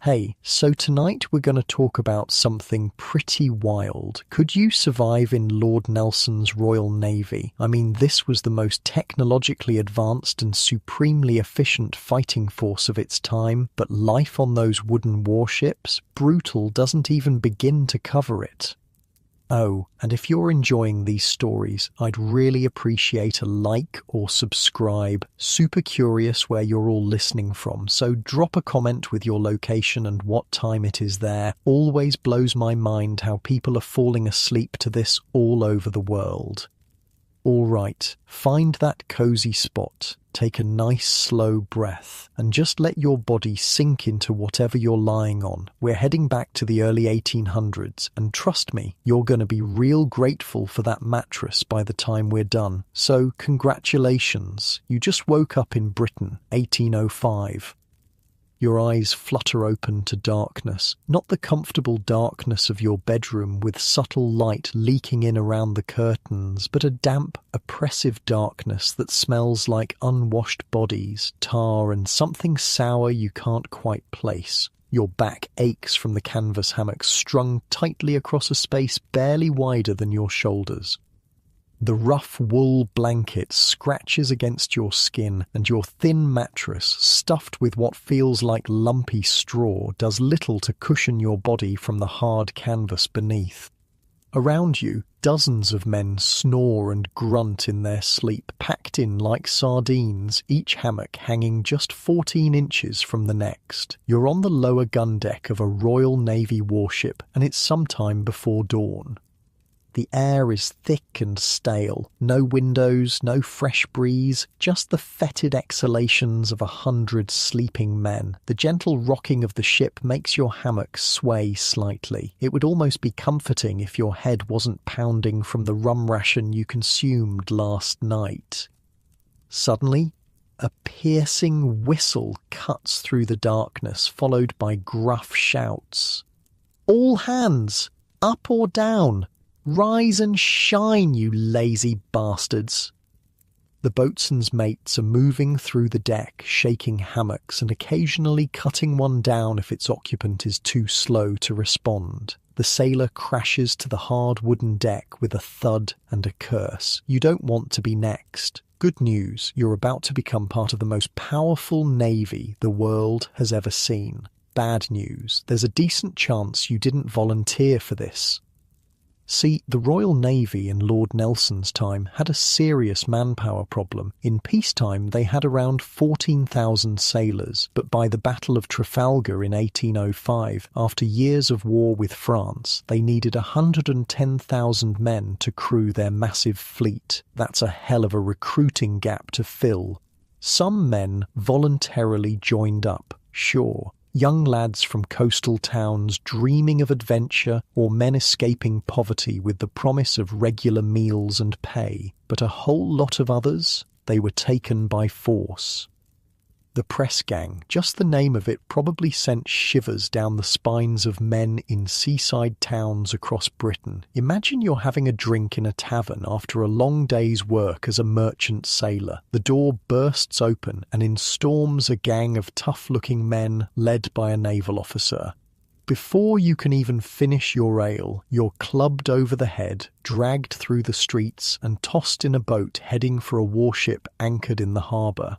Hey, so tonight we're going to talk about something pretty wild. Could you survive in Lord Nelson's Royal Navy? I mean, this was the most technologically advanced and supremely efficient fighting force of its time, but life on those wooden warships, brutal doesn't even begin to cover it. Oh, and if you're enjoying these stories, I'd really appreciate a like or subscribe. Super curious where you're all listening from, so drop a comment with your location and what time it is there. Always blows my mind how people are falling asleep to this all over the world. All right, find that cozy spot, take a nice slow breath, and just let your body sink into whatever you're lying on. We're heading back to the early 1800s, and trust me, you're going to be real grateful for that mattress by the time we're done. So, congratulations, you just woke up in Britain, 1805. Your eyes flutter open to darkness, not the comfortable darkness of your bedroom with subtle light leaking in around the curtains, but a damp, oppressive darkness that smells like unwashed bodies, tar, and something sour you can't quite place. Your back aches from the canvas hammock strung tightly across a space barely wider than your shoulders. The rough wool blanket scratches against your skin, and your thin mattress, stuffed with what feels like lumpy straw, does little to cushion your body from the hard canvas beneath. Around you, dozens of men snore and grunt in their sleep, packed in like sardines, each hammock hanging just 14 inches from the next. You're on the lower gun deck of a Royal Navy warship, and it's sometime before dawn. The air is thick and stale, no windows, no fresh breeze, just the fetid exhalations of 100 sleeping men. The gentle rocking of the ship makes your hammock sway slightly. It would almost be comforting if your head wasn't pounding from the rum ration you consumed last night. Suddenly, a piercing whistle cuts through the darkness, followed by gruff shouts. "All hands! Up or down! Rise and shine, you lazy bastards!" The boatswain's mates are moving through the deck, shaking hammocks and occasionally cutting one down if its occupant is too slow to respond. The sailor crashes to the hard wooden deck with a thud and a curse. You don't want to be next. Good news, you're about to become part of the most powerful navy the world has ever seen. Bad news, there's a decent chance you didn't volunteer for this. See, the Royal Navy in Lord Nelson's time had a serious manpower problem. In peacetime, they had around 14,000 sailors, but by the Battle of Trafalgar in 1805, after years of war with France, they needed 110,000 men to crew their massive fleet. That's a hell of a recruiting gap to fill. Some men voluntarily joined up, sure. Young lads from coastal towns dreaming of adventure, or men escaping poverty with the promise of regular meals and pay. But a whole lot of others, they were taken by force. The press gang, just the name of it, probably sent shivers down the spines of men in seaside towns across Britain. Imagine you're having a drink in a tavern after a long day's work as a merchant sailor. The door bursts open and in storms a gang of tough-looking men led by a naval officer. Before you can even finish your ale, you're clubbed over the head, dragged through the streets and tossed in a boat heading for a warship anchored in the harbour.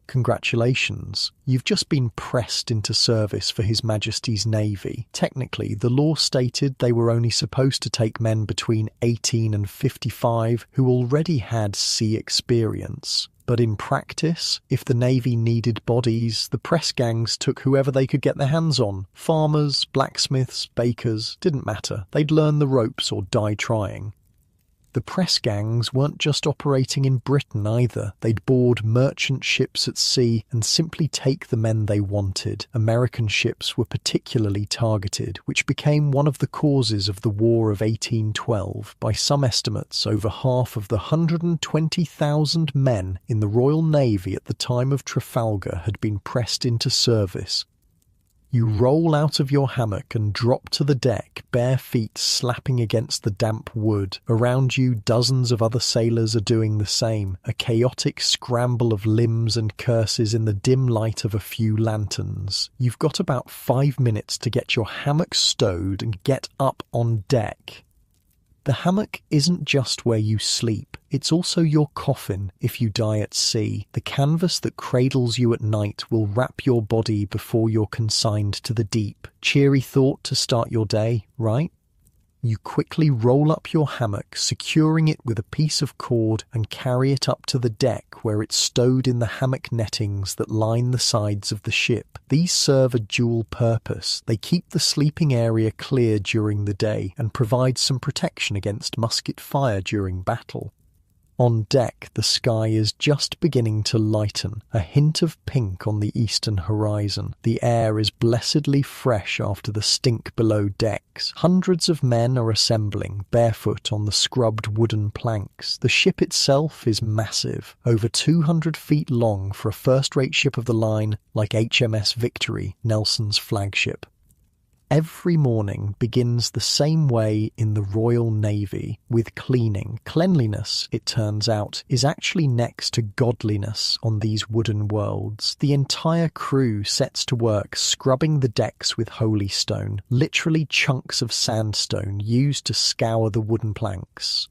Congratulations, you've just been pressed into service for His Majesty's Navy. Technically, the law stated they were only supposed to take men between 18 and 55 who already had sea experience. But in practice, if the Navy needed bodies, the press gangs took whoever they could get their hands on. Farmers, blacksmiths, bakers, didn't matter. They'd learn the ropes or die trying. The press gangs weren't just operating in Britain either. They'd board merchant ships at sea and simply take the men they wanted. American ships were particularly targeted, which became one of the causes of the War of 1812. By some estimates, over half of the 120,000 men in the Royal Navy at the time of Trafalgar had been pressed into service. You roll out of your hammock and drop to the deck, bare feet slapping against the damp wood. Around you, dozens of other sailors are doing the same, a chaotic scramble of limbs and curses in the dim light of a few lanterns. You've got about 5 minutes to get your hammock stowed and get up on deck. The hammock isn't just where you sleep, it's also your coffin if you die at sea. The canvas that cradles you at night will wrap your body before you're consigned to the deep. Cheery thought to start your day, right? You quickly roll up your hammock, securing it with a piece of cord, and carry it up to the deck where it's stowed in the hammock nettings that line the sides of the ship. These serve a dual purpose. They keep the sleeping area clear during the day and provide some protection against musket fire during battle. On deck, the sky is just beginning to lighten, a hint of pink on the eastern horizon. The air is blessedly fresh after the stink below decks. Hundreds of men are assembling, barefoot on the scrubbed wooden planks. The ship itself is massive, over 200 feet long for a first-rate ship of the line like HMS Victory, Nelson's flagship. Every morning begins the same way in the Royal Navy, with cleaning. Cleanliness, it turns out, is actually next to godliness on these wooden worlds. The entire crew sets to work scrubbing the decks with holystone, literally chunks of sandstone used to scour the wooden planks.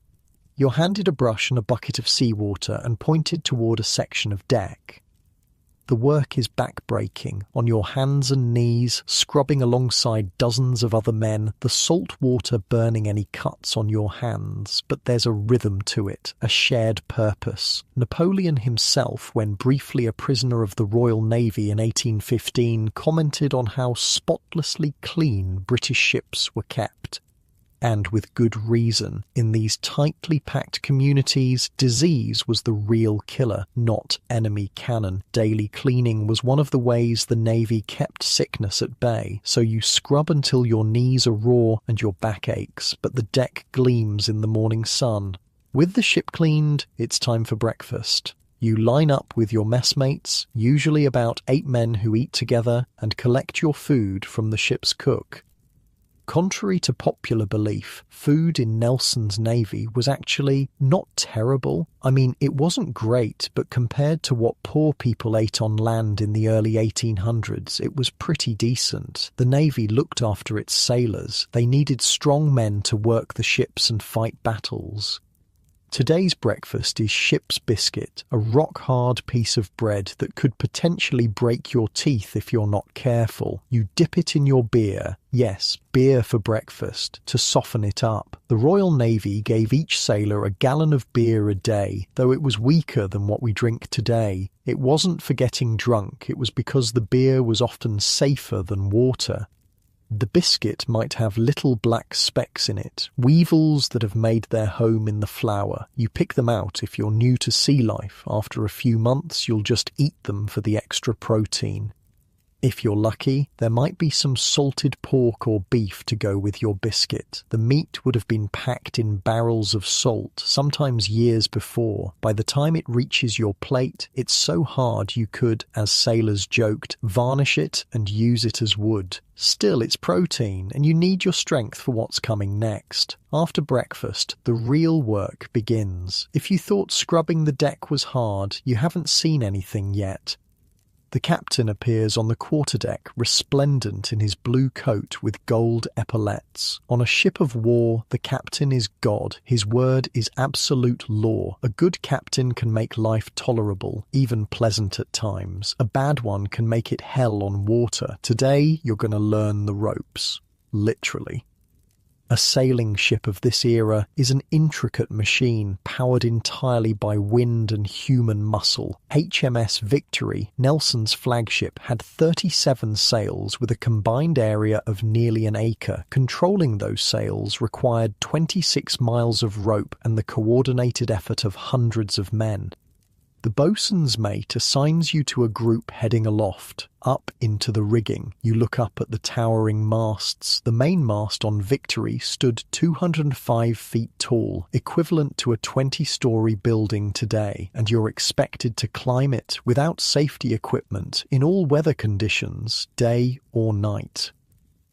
You're handed a brush and a bucket of seawater and pointed toward a section of deck. The work is back-breaking, on your hands and knees, scrubbing alongside dozens of other men, the salt water burning any cuts on your hands. But there's a rhythm to it, a shared purpose. Napoleon himself, when briefly a prisoner of the Royal Navy in 1815, commented on how spotlessly clean British ships were kept. And with good reason. In these tightly packed communities, disease was the real killer, not enemy cannon. Daily cleaning was one of the ways the Navy kept sickness at bay, so you scrub until your knees are raw and your back aches, but the deck gleams in the morning sun. With the ship cleaned, it's time for breakfast. You line up with your messmates, usually about 8 men who eat together, and collect your food from the ship's cook. Contrary to popular belief, food in Nelson's Navy was actually not terrible. I mean, it wasn't great, but compared to what poor people ate on land in the early 1800s, it was pretty decent. The Navy looked after its sailors. They needed strong men to work the ships and fight battles. Today's breakfast is ship's biscuit, a rock-hard piece of bread that could potentially break your teeth if you're not careful. You dip it in your beer, yes, beer for breakfast, to soften it up. The Royal Navy gave each sailor a gallon of beer a day, though it was weaker than what we drink today. It wasn't for getting drunk, it was because the beer was often safer than water. The biscuit might have little black specks in it, weevils that have made their home in the flour. You pick them out if you're new to sea life. After a few months, you'll just eat them for the extra protein. If you're lucky, there might be some salted pork or beef to go with your biscuit. The meat would have been packed in barrels of salt, sometimes years before. By the time it reaches your plate, it's so hard you could, as sailors joked, varnish it and use it as wood. Still, it's protein, and you need your strength for what's coming next. After breakfast, the real work begins. If you thought scrubbing the deck was hard, you haven't seen anything yet. The captain appears on the quarterdeck, resplendent in his blue coat with gold epaulets. On a ship of war, the captain is God. His word is absolute law. A good captain can make life tolerable, even pleasant at times. A bad one can make it hell on water. Today, you're going to learn the ropes. Literally. A sailing ship of this era is an intricate machine powered entirely by wind and human muscle. HMS Victory, Nelson's flagship, had 37 sails with a combined area of nearly an acre. Controlling those sails required 26 miles of rope and the coordinated effort of hundreds of men. The boatswain's mate assigns you to a group heading aloft, up into the rigging. You look up at the towering masts. The main mast on Victory stood 205 feet tall, equivalent to a 20-story building today, and you're expected to climb it without safety equipment in all weather conditions, day or night.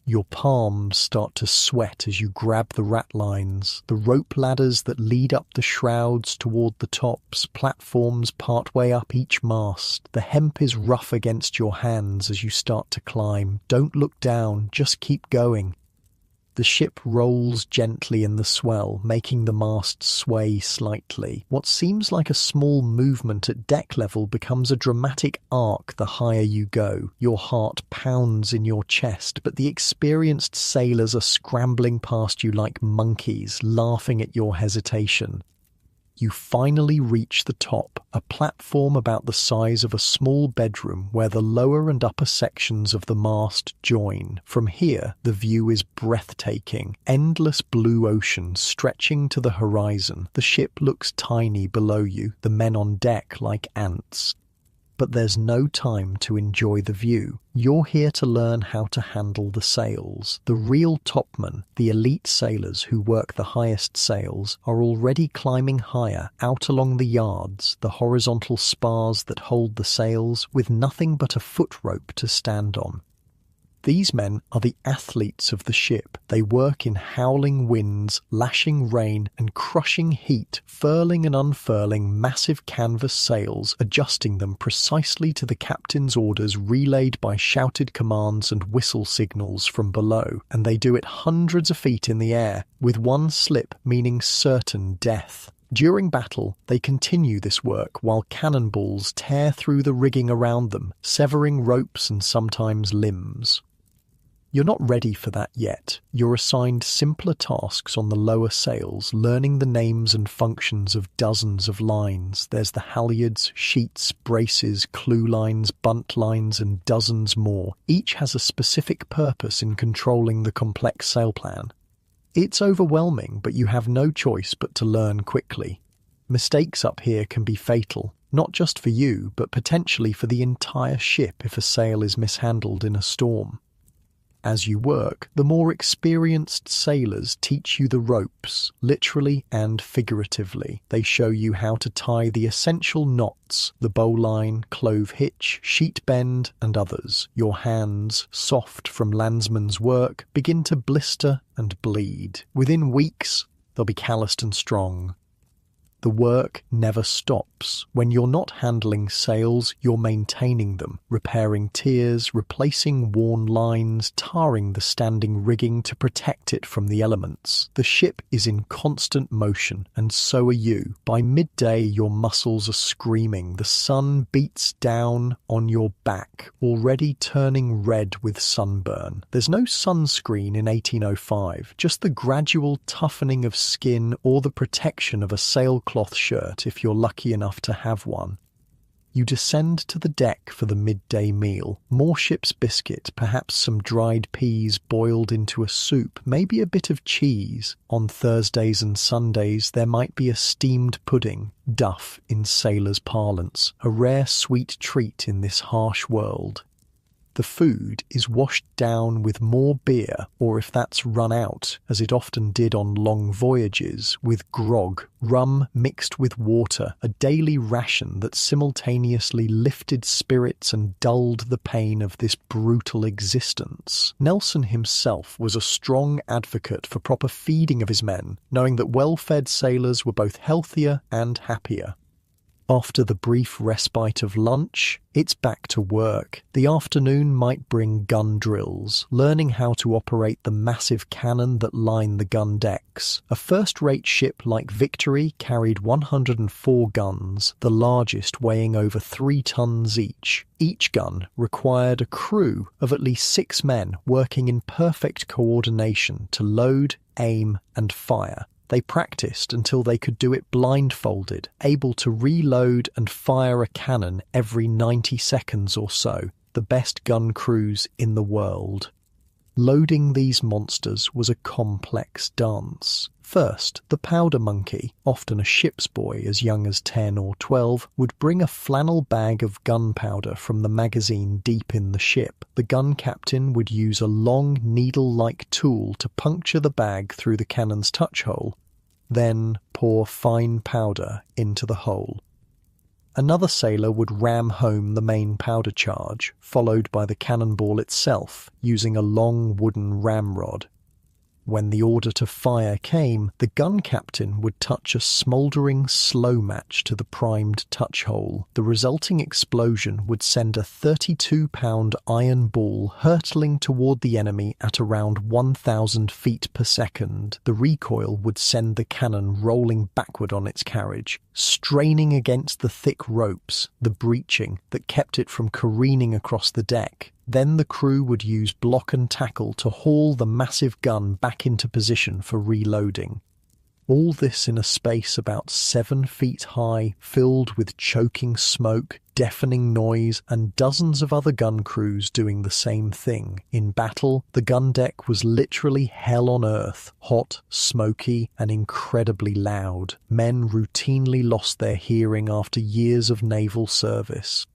Your palms start to sweat as you grab the ratlines, the rope ladders that lead up the shrouds toward the tops, platforms partway up each mast. The hemp is rough against your hands as you start to climb. Don't look down, just keep going. The ship rolls gently in the swell, making the mast sway slightly. What seems like a small movement at deck level becomes a dramatic arc the higher you go. Your heart pounds in your chest, but the experienced sailors are scrambling past you like monkeys, laughing at your hesitation. You finally reach the top, a platform about the size of a small bedroom where the lower and upper sections of the mast join. From here, the view is breathtaking. Endless blue ocean stretching to the horizon. The ship looks tiny below you, the men on deck like ants. But there's no time to enjoy the view. You're here to learn how to handle the sails. The real topmen, the elite sailors who work the highest sails, are already climbing higher, out along the yards, the horizontal spars that hold the sails, with nothing but a foot rope to stand on. These men are the athletes of the ship. They work in howling winds, lashing rain, and crushing heat, furling and unfurling massive canvas sails, adjusting them precisely to the captain's orders relayed by shouted commands and whistle signals from below. And they do it hundreds of feet in the air, with one slip meaning certain death. During battle, they continue this work while cannonballs tear through the rigging around them, severing ropes and sometimes limbs. You're not ready for that yet. You're assigned simpler tasks on the lower sails, learning the names and functions of dozens of lines. There's the halyards, sheets, braces, clew lines, bunt lines, and dozens more. Each has a specific purpose in controlling the complex sail plan. It's overwhelming, but you have no choice but to learn quickly. Mistakes up here can be fatal, not just for you, but potentially for the entire ship if a sail is mishandled in a storm. As you work, the more experienced sailors teach you the ropes, literally and figuratively. They show you how to tie the essential knots, the bowline, clove hitch, sheet bend, and others. Your hands, soft from landsman's work, begin to blister and bleed. Within weeks, they'll be calloused and strong. The work never stops. When you're not handling sails, you're maintaining them, repairing tiers, replacing worn lines, tarring the standing rigging to protect it from the elements. The ship is in constant motion, and so are you. By midday, your muscles are screaming. The sun beats down on your back, already turning red with sunburn. There's no sunscreen in 1805, just the gradual toughening of skin or the protection of a sailcloth shirt if you're lucky enough to have one. You descend to the deck for the midday meal. More ship's biscuit, perhaps some dried peas boiled into a soup, maybe a bit of cheese. On Thursdays and Sundays there might be a steamed pudding, duff in sailors' parlance, a rare sweet treat in this harsh world. The food is washed down with more beer, or if that's run out, as it often did on long voyages, with grog, rum mixed with water, a daily ration that simultaneously lifted spirits and dulled the pain of this brutal existence. Nelson himself was a strong advocate for proper feeding of his men, knowing that well-fed sailors were both healthier and happier. After the brief respite of lunch, it's back to work. The afternoon might bring gun drills, learning how to operate the massive cannon that line the gun decks. A first-rate ship like Victory carried 104 guns, the largest weighing over 3 tons each. Each gun required a crew of at least 6 men working in perfect coordination to load, aim, and fire. They practiced until they could do it blindfolded, able to reload and fire a cannon every 90 seconds or so, the best gun crews in the world. Loading these monsters was a complex dance. First, the powder monkey, often a ship's boy as young as 10 or 12, would bring a flannel bag of gunpowder from the magazine deep in the ship. The gun captain would use a long needle-like tool to puncture the bag through the cannon's touch hole, then pour fine powder into the hole. Another sailor would ram home the main powder charge, followed by the cannonball itself, using a long wooden ramrod. When the order to fire came, the gun captain would touch a smouldering slow match to the primed touch hole. The resulting explosion would send a 32-pound iron ball hurtling toward the enemy at around 1,000 feet per second. The recoil would send the cannon rolling backward on its carriage, straining against the thick ropes, the breeching that kept it from careening across the deck. Then the crew would use block and tackle to haul the massive gun back into position for reloading. All this in a space about 7 feet high, filled with choking smoke, deafening noise, and dozens of other gun crews doing the same thing. In battle, the gun deck was literally hell on earth, hot, smoky, and incredibly loud. Men routinely lost their hearing after years of naval service.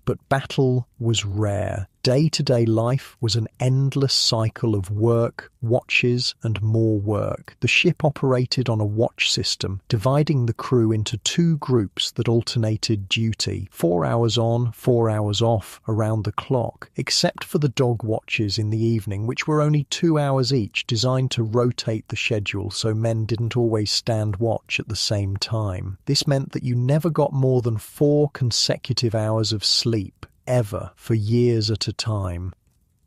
But battle was rare. Day-to-day life was an endless cycle of work, watches, and more work. The ship operated on a watch system, dividing the crew into 2 groups that alternated duty, 4 hours on, 4 hours off, around the clock, except for the dog watches in the evening, which were only 2 hours each, designed to rotate the schedule so men didn't always stand watch at the same time. This meant that you never got more than 4 consecutive hours of sleep, ever, for years at a time.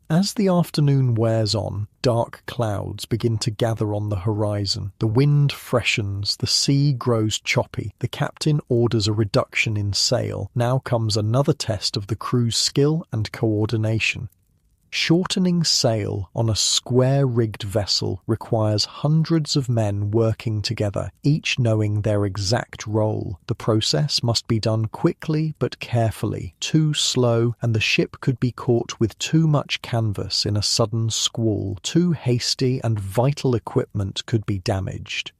As the afternoon wears on, dark clouds begin to gather on the horizon. The wind freshens, the sea grows choppy. The captain orders a reduction in sail. Now comes another test of the crew's skill and coordination. Shortening sail on a square-rigged vessel requires hundreds of men working together, each knowing their exact role. The process must be done quickly but carefully. Too slow, and the ship could be caught with too much canvas in a sudden squall. Too hasty, and vital equipment could be damaged.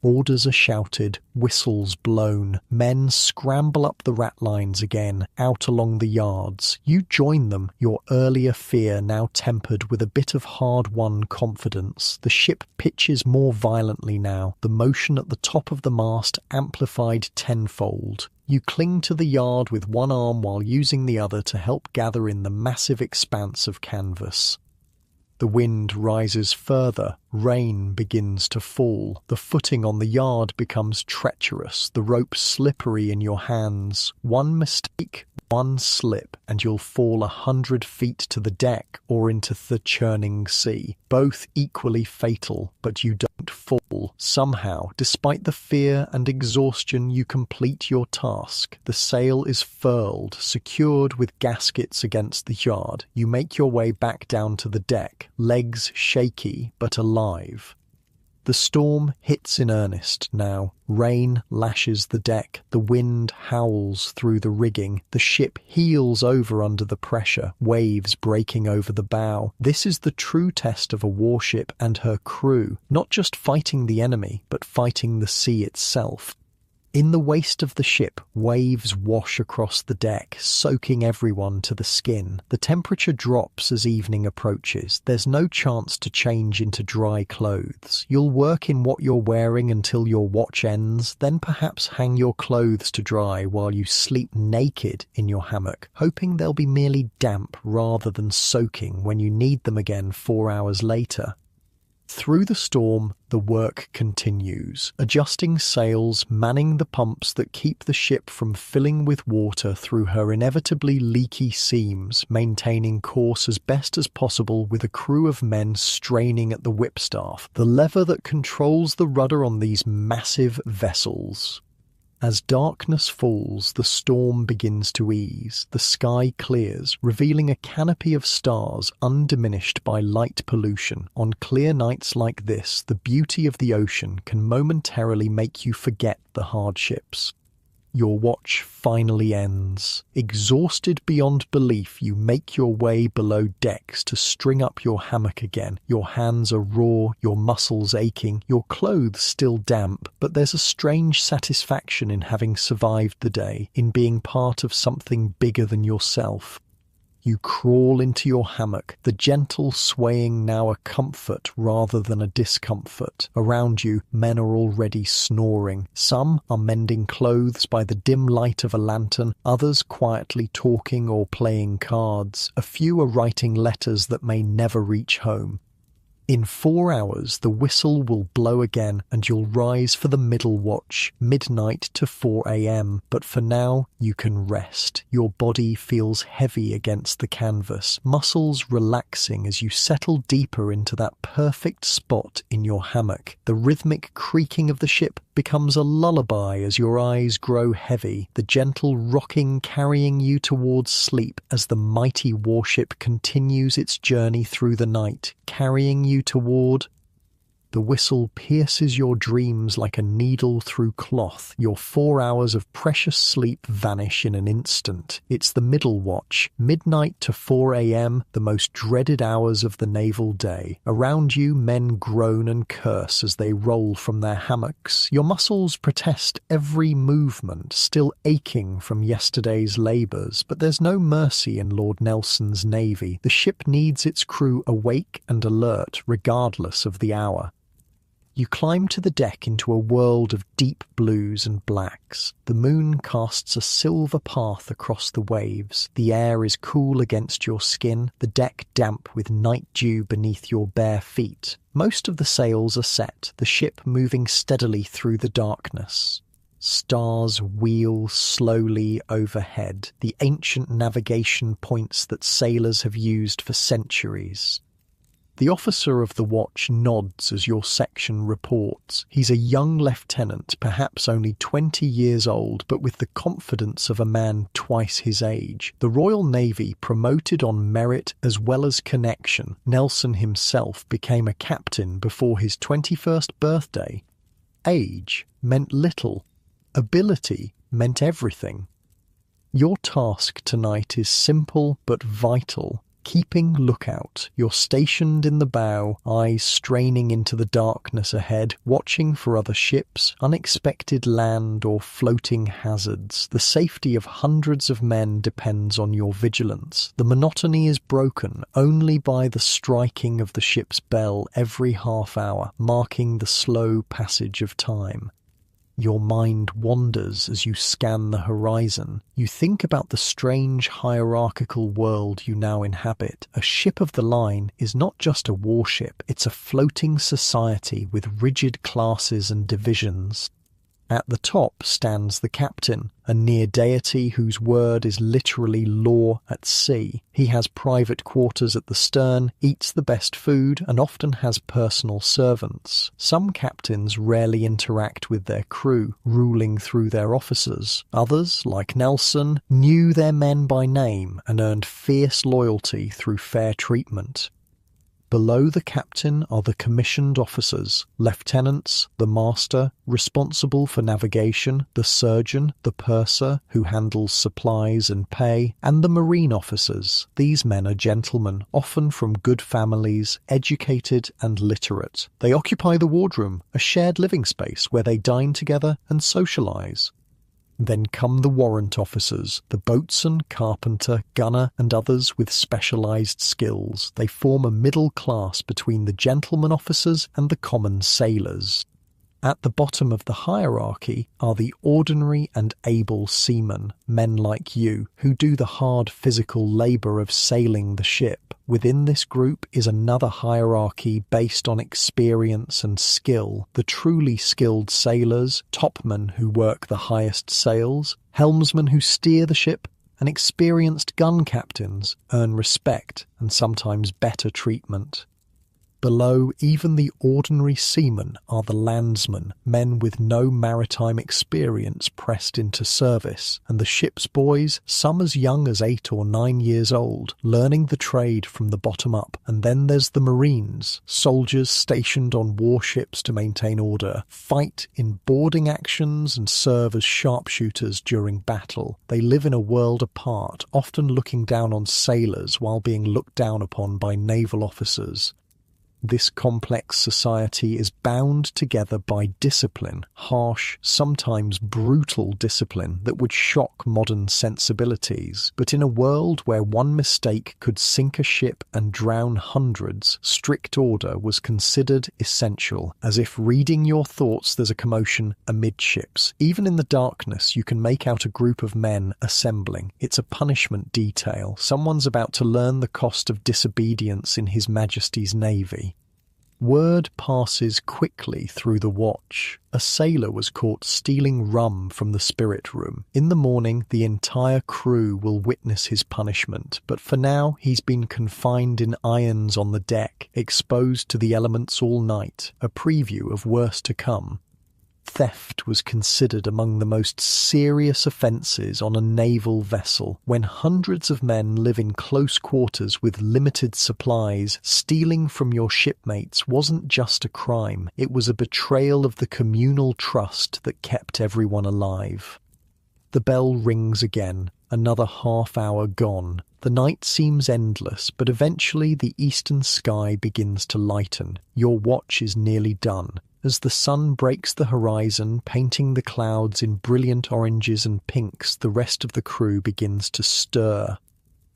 Orders are shouted, whistles blown. Men scramble up the ratlines again, out along the yards. You join them, your earlier fear now tempered with a bit of hard-won confidence. The ship pitches more violently now, the motion at the top of the mast amplified tenfold. You cling to the yard with one arm while using the other to help gather in the massive expanse of canvas. The wind rises further, rain begins to fall, the footing on the yard becomes treacherous, the rope slippery in your hands. One mistake, one slip, and you'll fall 100 feet to the deck or into the churning sea. Both equally fatal, but you don't fall. Somehow, despite the fear and exhaustion, you complete your task. The sail is furled, secured with gaskets against the yard. You make your way back down to the deck, legs shaky but alive. The storm hits in earnest now. Rain lashes the deck, the wind howls through the rigging, the ship heels over under the pressure, waves breaking over the bow. This is the true test of a warship and her crew, not just fighting the enemy, but fighting the sea itself. In the waist of the ship, waves wash across the deck, soaking everyone to the skin. The temperature drops as evening approaches. There's no chance to change into dry clothes. You'll work in what you're wearing until your watch ends, then perhaps hang your clothes to dry while you sleep naked in your hammock, hoping they'll be merely damp rather than soaking when you need them again 4 hours later. Through the storm, the work continues, adjusting sails, manning the pumps that keep the ship from filling with water through her inevitably leaky seams, maintaining course as best as possible with a crew of men straining at the whipstaff, the lever that controls the rudder on these massive vessels. As darkness falls, the storm begins to ease. The sky clears, revealing a canopy of stars undiminished by light pollution. On clear nights like this, the beauty of the ocean can momentarily make you forget the hardships. your watch finally ends. Exhausted beyond belief, you make your way below decks to string up your hammock again. Your hands are raw, your muscles aching, your clothes still damp, but there's a strange satisfaction in having survived the day, in being part of something bigger than yourself. You crawl into your hammock, the gentle swaying now a comfort rather than a discomfort. Around you, men are already snoring. Some are mending clothes by the dim light of a lantern, others quietly talking or playing cards. A few are writing letters that may never reach home. In 4 hours, the whistle will blow again and you'll rise for the middle watch, midnight to 4 a.m. But for now, you can rest. Your body feels heavy against the canvas, muscles relaxing as you settle deeper into that perfect spot in your hammock. The rhythmic creaking of the ship becomes a lullaby as your eyes grow heavy, the gentle rocking carrying you towards sleep as the mighty warship continues its journey through the night, carrying you toward... The whistle pierces your dreams like a needle through cloth. Your 4 hours of precious sleep vanish in an instant. It's the middle watch, midnight to 4 a.m., the most dreaded hours of the naval day. Around you, men groan and curse as they roll from their hammocks. Your muscles protest every movement, still aching from yesterday's labours. But there's no mercy in Lord Nelson's navy. The ship needs its crew awake and alert, regardless of the hour. You climb to the deck into a world of deep blues and blacks. The moon casts a silver path across the waves. The air is cool against your skin, the deck damp with night dew beneath your bare feet. Most of the sails are set, the ship moving steadily through the darkness. Stars wheel slowly overhead, the ancient navigation points that sailors have used for centuries. The officer of the watch nods as your section reports. He's a young lieutenant, perhaps only 20 years old, but with the confidence of a man twice his age. The Royal Navy promoted on merit as well as connection. Nelson himself became a captain before his 21st birthday. Age meant little. Ability meant everything. Your task tonight is simple but vital. Keeping lookout, you're stationed in the bow, eyes straining into the darkness ahead, watching for other ships, unexpected land or floating hazards. The safety of hundreds of men depends on your vigilance. The monotony is broken only by the striking of the ship's bell every half hour, marking the slow passage of time. Your mind wanders as you scan the horizon. You think about the strange hierarchical world you now inhabit. A ship of the line is not just a warship, it's a floating society with rigid classes and divisions. At the top stands the captain, a near deity whose word is literally law at sea. He has private quarters at the stern, eats the best food, and often has personal servants. Some captains rarely interact with their crew, ruling through their officers. Others, like Nelson, knew their men by name and earned fierce loyalty through fair treatment. Below the captain are the commissioned officers, lieutenants, the master, responsible for navigation, the surgeon, the purser, who handles supplies and pay, and the marine officers. These men are gentlemen, often from good families, educated and literate. They occupy the wardroom, a shared living space where they dine together and socialise. Then come the warrant officers, the boatswain, carpenter, gunner, and others with specialised skills. They form a middle class between the gentlemen officers and the common sailors. At the bottom of the hierarchy are the ordinary and able seamen, men like you, who do the hard physical labour of sailing the ship. Within this group is another hierarchy based on experience and skill. The truly skilled sailors, topmen who work the highest sails, helmsmen who steer the ship, and experienced gun captains earn respect and sometimes better treatment. Below, even the ordinary seamen are the landsmen, men with no maritime experience pressed into service, and the ship's boys, some as young as 8 or 9 years old, learning the trade from the bottom up. And then there's the Marines, soldiers stationed on warships to maintain order, fight in boarding actions and serve as sharpshooters during battle. They live in a world apart, often looking down on sailors while being looked down upon by naval officers. This complex society is bound together by discipline, harsh, sometimes brutal discipline that would shock modern sensibilities. But in a world where one mistake could sink a ship and drown hundreds, strict order was considered essential. As if reading your thoughts, there's a commotion amidships. Even in the darkness, you can make out a group of men assembling. It's a punishment detail. Someone's about to learn the cost of disobedience in His Majesty's Navy. Word passes quickly through the watch. A sailor was caught stealing rum from the spirit room. In the morning, the entire crew will witness his punishment, but for now, he's been confined in irons on the deck, exposed to the elements all night, a preview of worse to come. Theft was considered among the most serious offences on a naval vessel. When hundreds of men live in close quarters with limited supplies, stealing from your shipmates wasn't just a crime, it was a betrayal of the communal trust that kept everyone alive. The bell rings again, another half hour gone. The night seems endless, but eventually the eastern sky begins to lighten. Your watch is nearly done. As the sun breaks the horizon, painting the clouds in brilliant oranges and pinks, the rest of the crew begins to stir.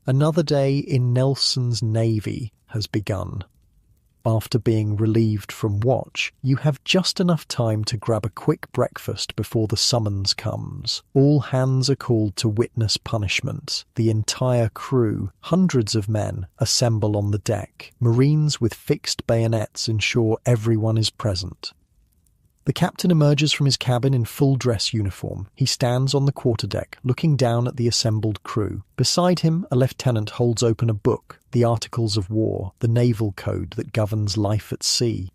Another day in Nelson's Navy has begun. After being relieved from watch, you have just enough time to grab a quick breakfast before the summons comes. All hands are called to witness punishment. The entire crew, hundreds of men, assemble on the deck. Marines with fixed bayonets ensure everyone is present. The captain emerges from his cabin in full dress uniform. He stands on the quarterdeck, looking down at the assembled crew. Beside him, a lieutenant holds open a book, the Articles of War, the naval code that governs life at sea.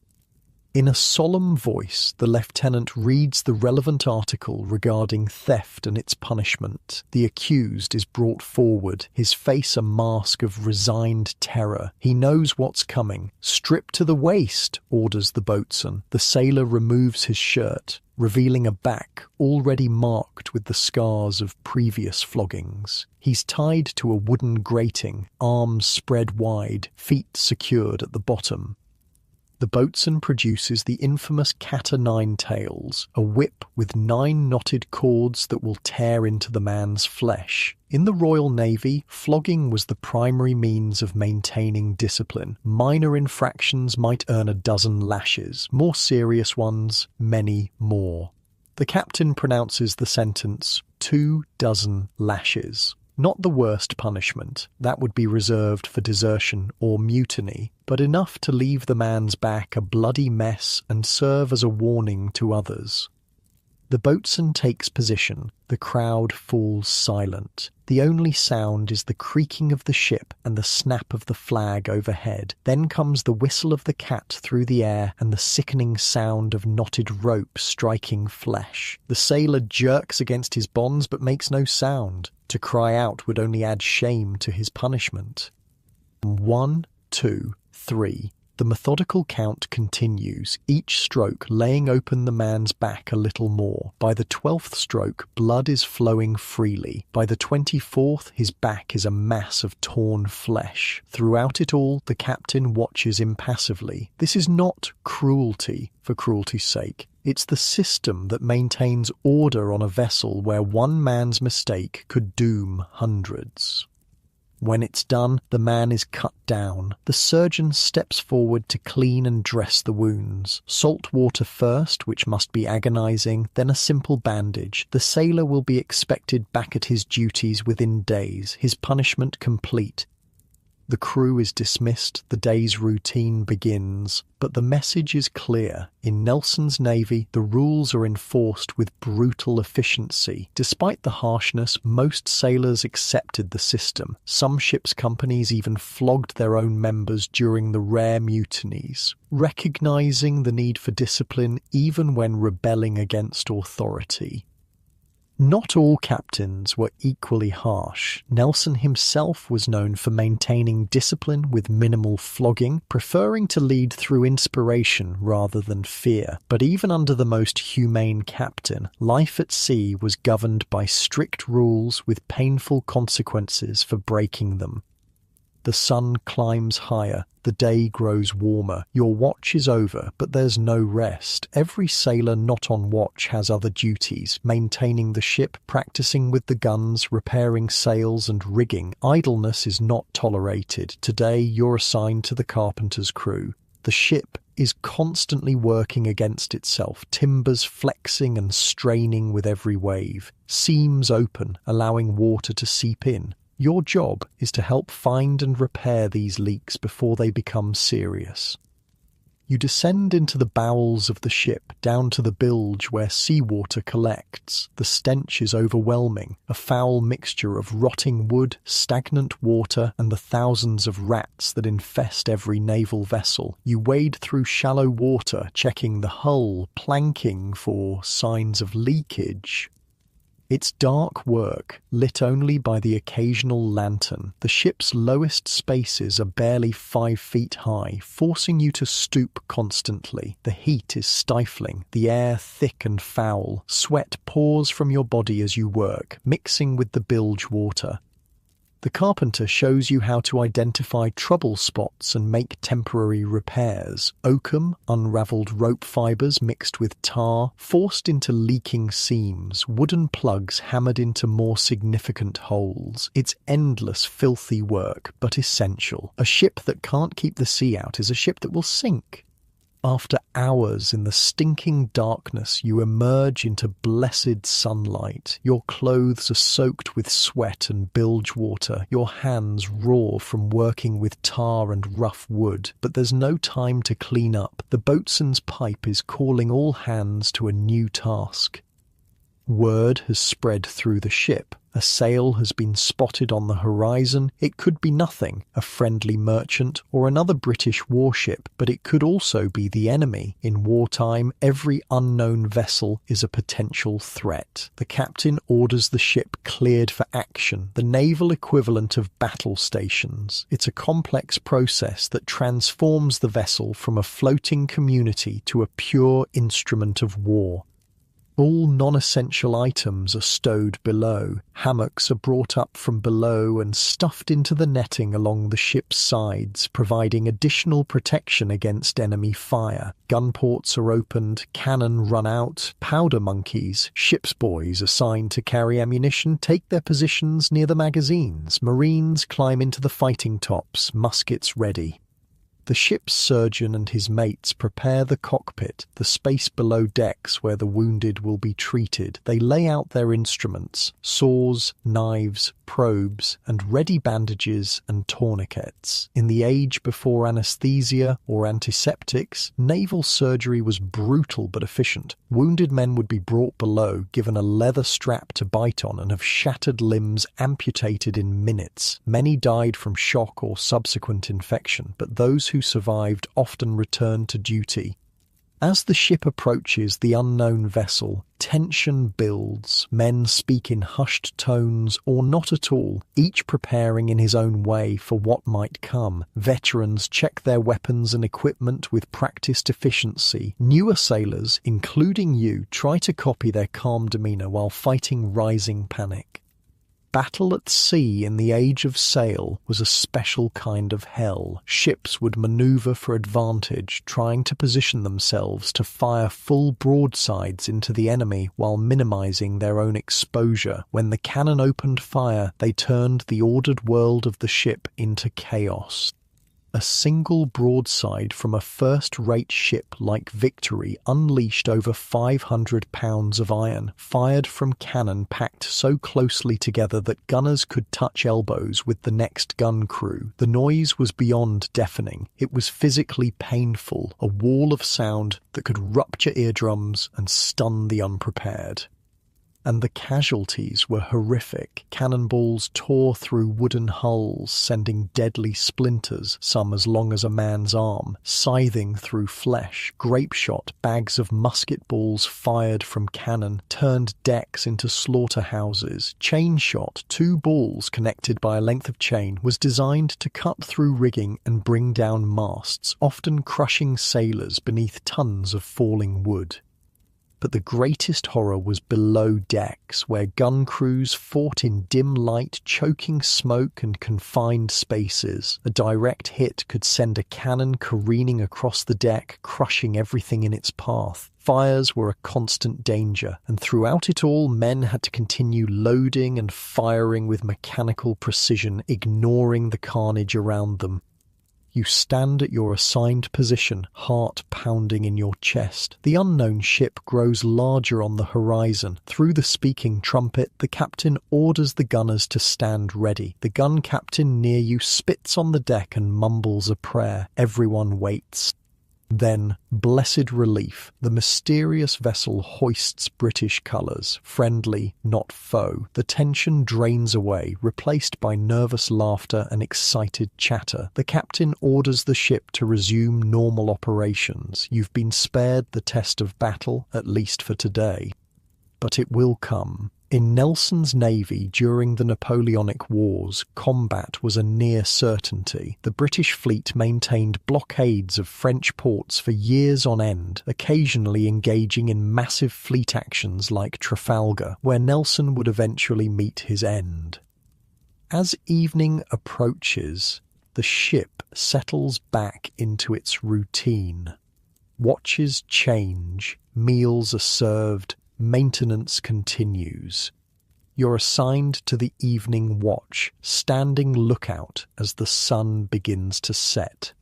In a solemn voice, the lieutenant reads the relevant article regarding theft and its punishment. The accused is brought forward, his face a mask of resigned terror. He knows what's coming. "Stripped to the waist," orders the boatswain. The sailor removes his shirt, revealing a back already marked with the scars of previous floggings. He's tied to a wooden grating, arms spread wide, feet secured at the bottom. The boatswain produces the infamous cat-o'-nine-tails, a whip with 9 knotted cords that will tear into the man's flesh. In the Royal Navy, flogging was the primary means of maintaining discipline. Minor infractions might earn a dozen lashes, more serious ones, many more. The captain pronounces the sentence, 24 lashes. Not the worst punishment, that would be reserved for desertion or mutiny, but enough to leave the man's back a bloody mess and serve as a warning to others. The boatswain takes position. The crowd falls silent. The only sound is the creaking of the ship and the snap of the flag overhead. Then comes the whistle of the cat through the air and the sickening sound of knotted rope striking flesh. The sailor jerks against his bonds but makes no sound. To cry out would only add shame to his punishment. 1, 2, 3. The methodical count continues, each stroke laying open the man's back a little more. By the 12th stroke, blood is flowing freely. By the 24th, his back is a mass of torn flesh. Throughout it all, the captain watches impassively. This is not cruelty for cruelty's sake. It's the system that maintains order on a vessel where one man's mistake could doom hundreds. When it's done, the man is cut down. The surgeon steps forward to clean and dress the wounds. Salt water first, which must be agonizing, then a simple bandage. The sailor will be expected back at his duties within days, his punishment complete. The crew is dismissed, the day's routine begins, but the message is clear. In Nelson's Navy, the rules are enforced with brutal efficiency. Despite the harshness, most sailors accepted the system. Some ships' companies even flogged their own members during the rare mutinies, recognizing the need for discipline even when rebelling against authority. Not all captains were equally harsh. Nelson himself was known for maintaining discipline with minimal flogging, preferring to lead through inspiration rather than fear. But even under the most humane captain, life at sea was governed by strict rules with painful consequences for breaking them. The sun climbs higher, the day grows warmer, your watch is over, but there's no rest. Every sailor not on watch has other duties, maintaining the ship, practicing with the guns, repairing sails and rigging. Idleness is not tolerated. Today you're assigned to the carpenter's crew. The ship is constantly working against itself, timbers flexing and straining with every wave, seams open, allowing water to seep in. Your job is to help find and repair these leaks before they become serious. You descend into the bowels of the ship, down to the bilge where seawater collects. The stench is overwhelming, a foul mixture of rotting wood, stagnant water, and the thousands of rats that infest every naval vessel. You wade through shallow water, checking the hull, planking for signs of leakage. It's dark work, lit only by the occasional lantern. The ship's lowest spaces are barely 5 feet high, forcing you to stoop constantly. The heat is stifling, the air thick and foul. Sweat pours from your body as you work, mixing with the bilge water. The carpenter shows you how to identify trouble spots and make temporary repairs. Oakum, unraveled rope fibers mixed with tar, forced into leaking seams, wooden plugs hammered into more significant holes. It's endless, filthy work, but essential. A ship that can't keep the sea out is a ship that will sink. After hours in the stinking darkness, you emerge into blessed sunlight. Your clothes are soaked with sweat and bilge water. Your hands raw from working with tar and rough wood. But there's no time to clean up. The boatswain's pipe is calling all hands to a new task. Word has spread through the ship. A sail has been spotted on the horizon. It could be nothing, a friendly merchant or another British warship, but it could also be the enemy. In wartime, every unknown vessel is a potential threat. The captain orders the ship cleared for action, the naval equivalent of battle stations. It's a complex process that transforms the vessel from a floating community to a pure instrument of war. All non-essential items are stowed below. Hammocks are brought up from below and stuffed into the netting along the ship's sides, providing additional protection against enemy fire. Gun ports are opened, cannon run out, powder monkeys, ship's boys assigned to carry ammunition take their positions near the magazines. Marines climb into the fighting tops, muskets ready. The ship's surgeon and his mates prepare the cockpit, the space below decks where the wounded will be treated. They lay out their instruments, saws, knives, probes, and ready bandages and tourniquets. In the age before anesthesia or antiseptics, naval surgery was brutal but efficient. Wounded men would be brought below, given a leather strap to bite on, and have shattered limbs amputated in minutes. Many died from shock or subsequent infection, but those who survived often returned to duty. As the ship approaches the unknown vessel, tension builds. Men speak in hushed tones or not at all, each preparing in his own way for what might come. Veterans check their weapons and equipment with practiced efficiency. Newer sailors, including you, try to copy their calm demeanor while fighting rising panic. Battle at sea in the age of sail was a special kind of hell. Ships would maneuver for advantage, trying to position themselves to fire full broadsides into the enemy while minimizing their own exposure. When the cannon opened fire, they turned the ordered world of the ship into chaos. A single broadside from a first-rate ship like Victory unleashed over 500 pounds of iron, fired from cannon packed so closely together that gunners could touch elbows with the next gun crew. The noise was beyond deafening. It was physically painful, a wall of sound that could rupture eardrums and stun the unprepared. And the casualties were horrific. Cannonballs tore through wooden hulls, sending deadly splinters, some as long as a man's arm, scything through flesh. Grapeshot, bags of musket balls fired from cannon, turned decks into slaughterhouses. Chain shot, 2 balls connected by a length of chain, was designed to cut through rigging and bring down masts, often crushing sailors beneath tons of falling wood. But the greatest horror was below decks, where gun crews fought in dim light, choking smoke and confined spaces. A direct hit could send a cannon careening across the deck, crushing everything in its path. Fires were a constant danger, and throughout it all, men had to continue loading and firing with mechanical precision, ignoring the carnage around them. You stand at your assigned position, heart pounding in your chest. The unknown ship grows larger on the horizon. Through the speaking trumpet, the captain orders the gunners to stand ready. The gun captain near you spits on the deck and mumbles a prayer. Everyone waits. Then, blessed relief, the mysterious vessel hoists British colours, friendly, not foe. The tension drains away, replaced by nervous laughter and excited chatter. The captain orders the ship to resume normal operations. You've been spared the test of battle, at least for today. But it will come. In Nelson's navy during the Napoleonic Wars, combat was a near certainty. The British fleet maintained blockades of French ports for years on end, occasionally engaging in massive fleet actions like Trafalgar, where Nelson would eventually meet his end. As evening approaches, the ship settles back into its routine. Watches change, meals are served, maintenance continues. You're assigned to the evening watch, standing lookout as the sun begins to set.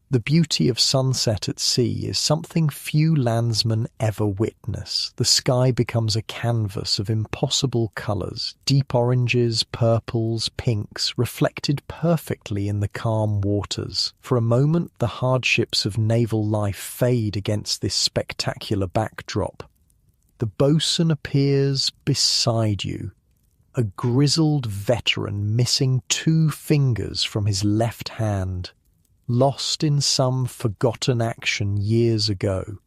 The beauty of sunset at sea is something few landsmen ever witness. The sky becomes a canvas of impossible colours, deep oranges, purples, pinks, reflected perfectly in the calm waters. For a moment, the hardships of naval life fade against this spectacular backdrop. The boatswain appears beside you, a grizzled veteran missing 2 fingers from his left hand, lost in some forgotten action years ago.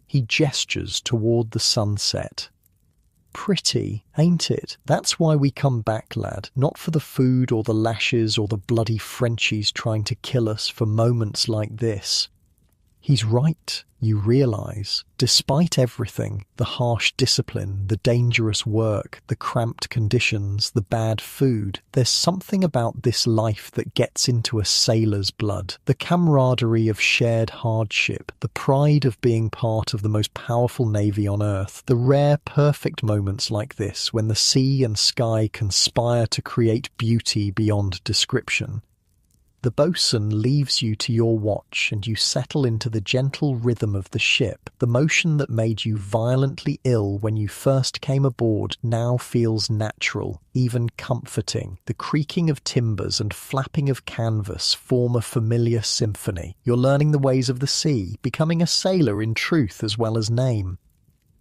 He gestures toward the sunset. Pretty, ain't it? That's why we come back, lad. Not for the food or the lashes or the bloody Frenchies trying to kill us for moments like this. He's right, you realise. Despite everything, the harsh discipline, the dangerous work, the cramped conditions, the bad food, there's something about this life that gets into a sailor's blood. The camaraderie of shared hardship, the pride of being part of the most powerful navy on earth, the rare perfect moments like this when the sea and sky conspire to create beauty beyond description. The boatswain leaves you to your watch and you settle into the gentle rhythm of the ship. The motion that made you violently ill when you first came aboard now feels natural, even comforting. The creaking of timbers and flapping of canvas form a familiar symphony. You're learning the ways of the sea, becoming a sailor in truth as well as name.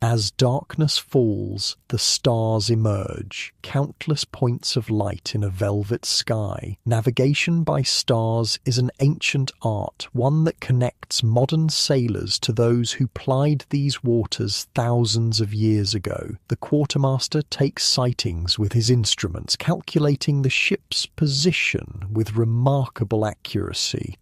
As darkness falls, the stars emerge, countless points of light in a velvet sky. Navigation by stars is an ancient art, one that connects modern sailors to those who plied these waters thousands of years ago. The quartermaster takes sightings with his instruments, calculating the ship's position with remarkable accuracy.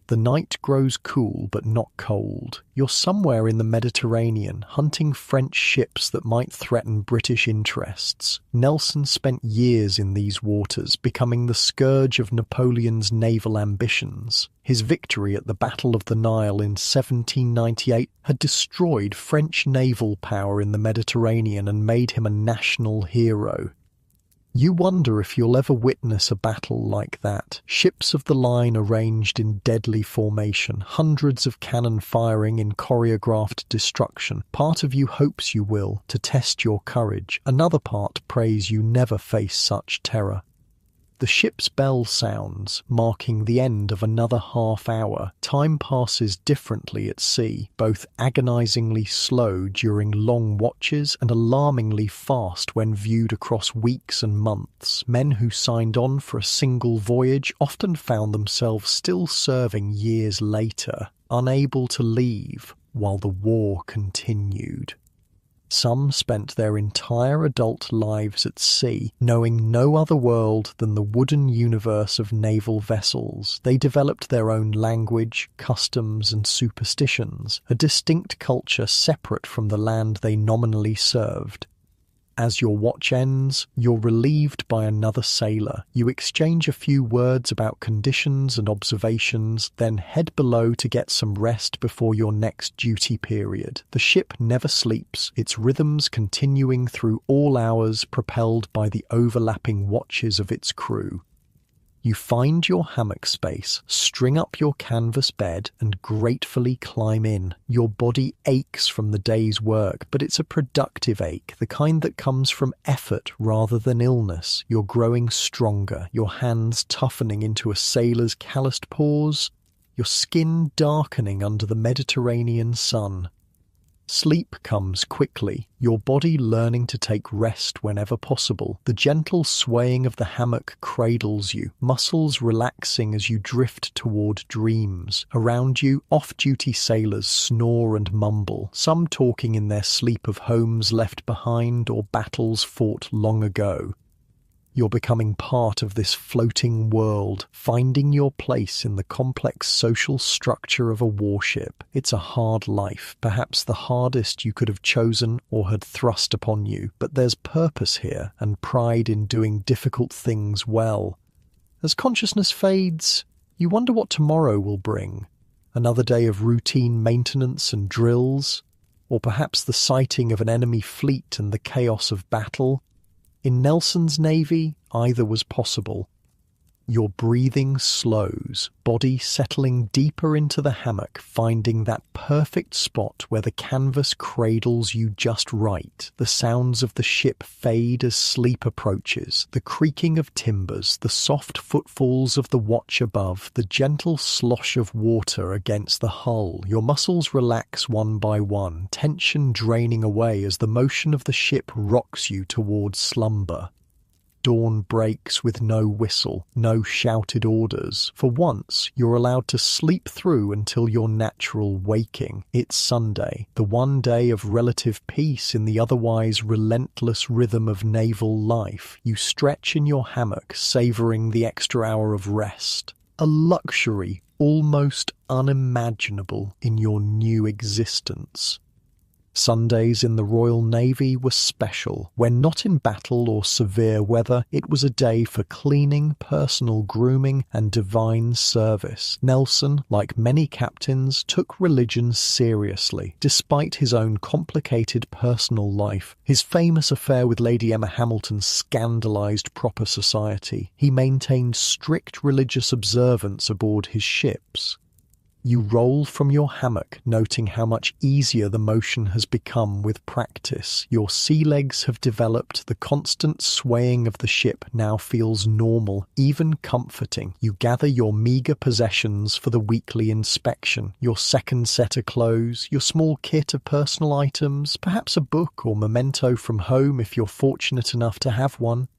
The night grows cool but not cold. You're somewhere in the Mediterranean, hunting French ships that might threaten British interests. Nelson spent years in these waters, becoming the scourge of Napoleon's naval ambitions. His victory at the Battle of the Nile in 1798 had destroyed French naval power in the Mediterranean and made him a national hero. You wonder if you'll ever witness a battle like that. Ships of the line arranged in deadly formation, hundreds of cannon firing in choreographed destruction. Part of you hopes you will, to test your courage. Another part prays you never face such terror. The ship's bell sounds, marking the end of another half hour. Time passes differently at sea, both agonizingly slow during long watches and alarmingly fast when viewed across weeks and months. Men who signed on for a single voyage often found themselves still serving years later, unable to leave while the war continued. Some spent their entire adult lives at sea, knowing no other world than the wooden universe of naval vessels. They developed their own language, customs, and superstitions, a distinct culture separate from the land they nominally served. As your watch ends, you're relieved by another sailor. You exchange a few words about conditions and observations, then head below to get some rest before your next duty period. The ship never sleeps, its rhythms continuing through all hours, propelled by the overlapping watches of its crew. You find your hammock space, string up your canvas bed, and gratefully climb in. Your body aches from the day's work, but it's a productive ache, the kind that comes from effort rather than illness. You're growing stronger, your hands toughening into a sailor's calloused paws, your skin darkening under the Mediterranean sun. Sleep comes quickly, your body learning to take rest whenever possible. The gentle swaying of the hammock cradles you, muscles relaxing as you drift toward dreams. Around you, off-duty sailors snore and mumble, some talking in their sleep of homes left behind or battles fought long ago. You're becoming part of this floating world, finding your place in the complex social structure of a warship. It's a hard life, perhaps the hardest you could have chosen or had thrust upon you, but there's purpose here and pride in doing difficult things well. As consciousness fades, you wonder what tomorrow will bring. Another day of routine maintenance and drills, or perhaps the sighting of an enemy fleet and the chaos of battle. In Nelson's Navy, either was possible. Your breathing slows, body settling deeper into the hammock, finding that perfect spot where the canvas cradles you just right. The sounds of the ship fade as sleep approaches, the creaking of timbers, the soft footfalls of the watch above, the gentle slosh of water against the hull. Your muscles relax one by one, tension draining away as the motion of the ship rocks you towards slumber. Dawn breaks with no whistle, no shouted orders. For once, you're allowed to sleep through until your natural waking. It's Sunday, the one day of relative peace in the otherwise relentless rhythm of naval life. You stretch in your hammock, savouring the extra hour of rest. A luxury almost unimaginable in your new existence. Sundays in the Royal Navy were special. When not in battle or severe weather, it was a day for cleaning, personal grooming, and divine service. Nelson, like many captains, took religion seriously, despite his own complicated personal life. His famous affair with Lady Emma Hamilton scandalized proper society. He maintained strict religious observance aboard his ships. You roll from your hammock, noting how much easier the motion has become with practice. Your sea legs have developed, the constant swaying of the ship now feels normal, even comforting. You gather your meagre possessions for the weekly inspection. Your second set of clothes, your small kit of personal items, perhaps a book or memento from home if you're fortunate enough to have one.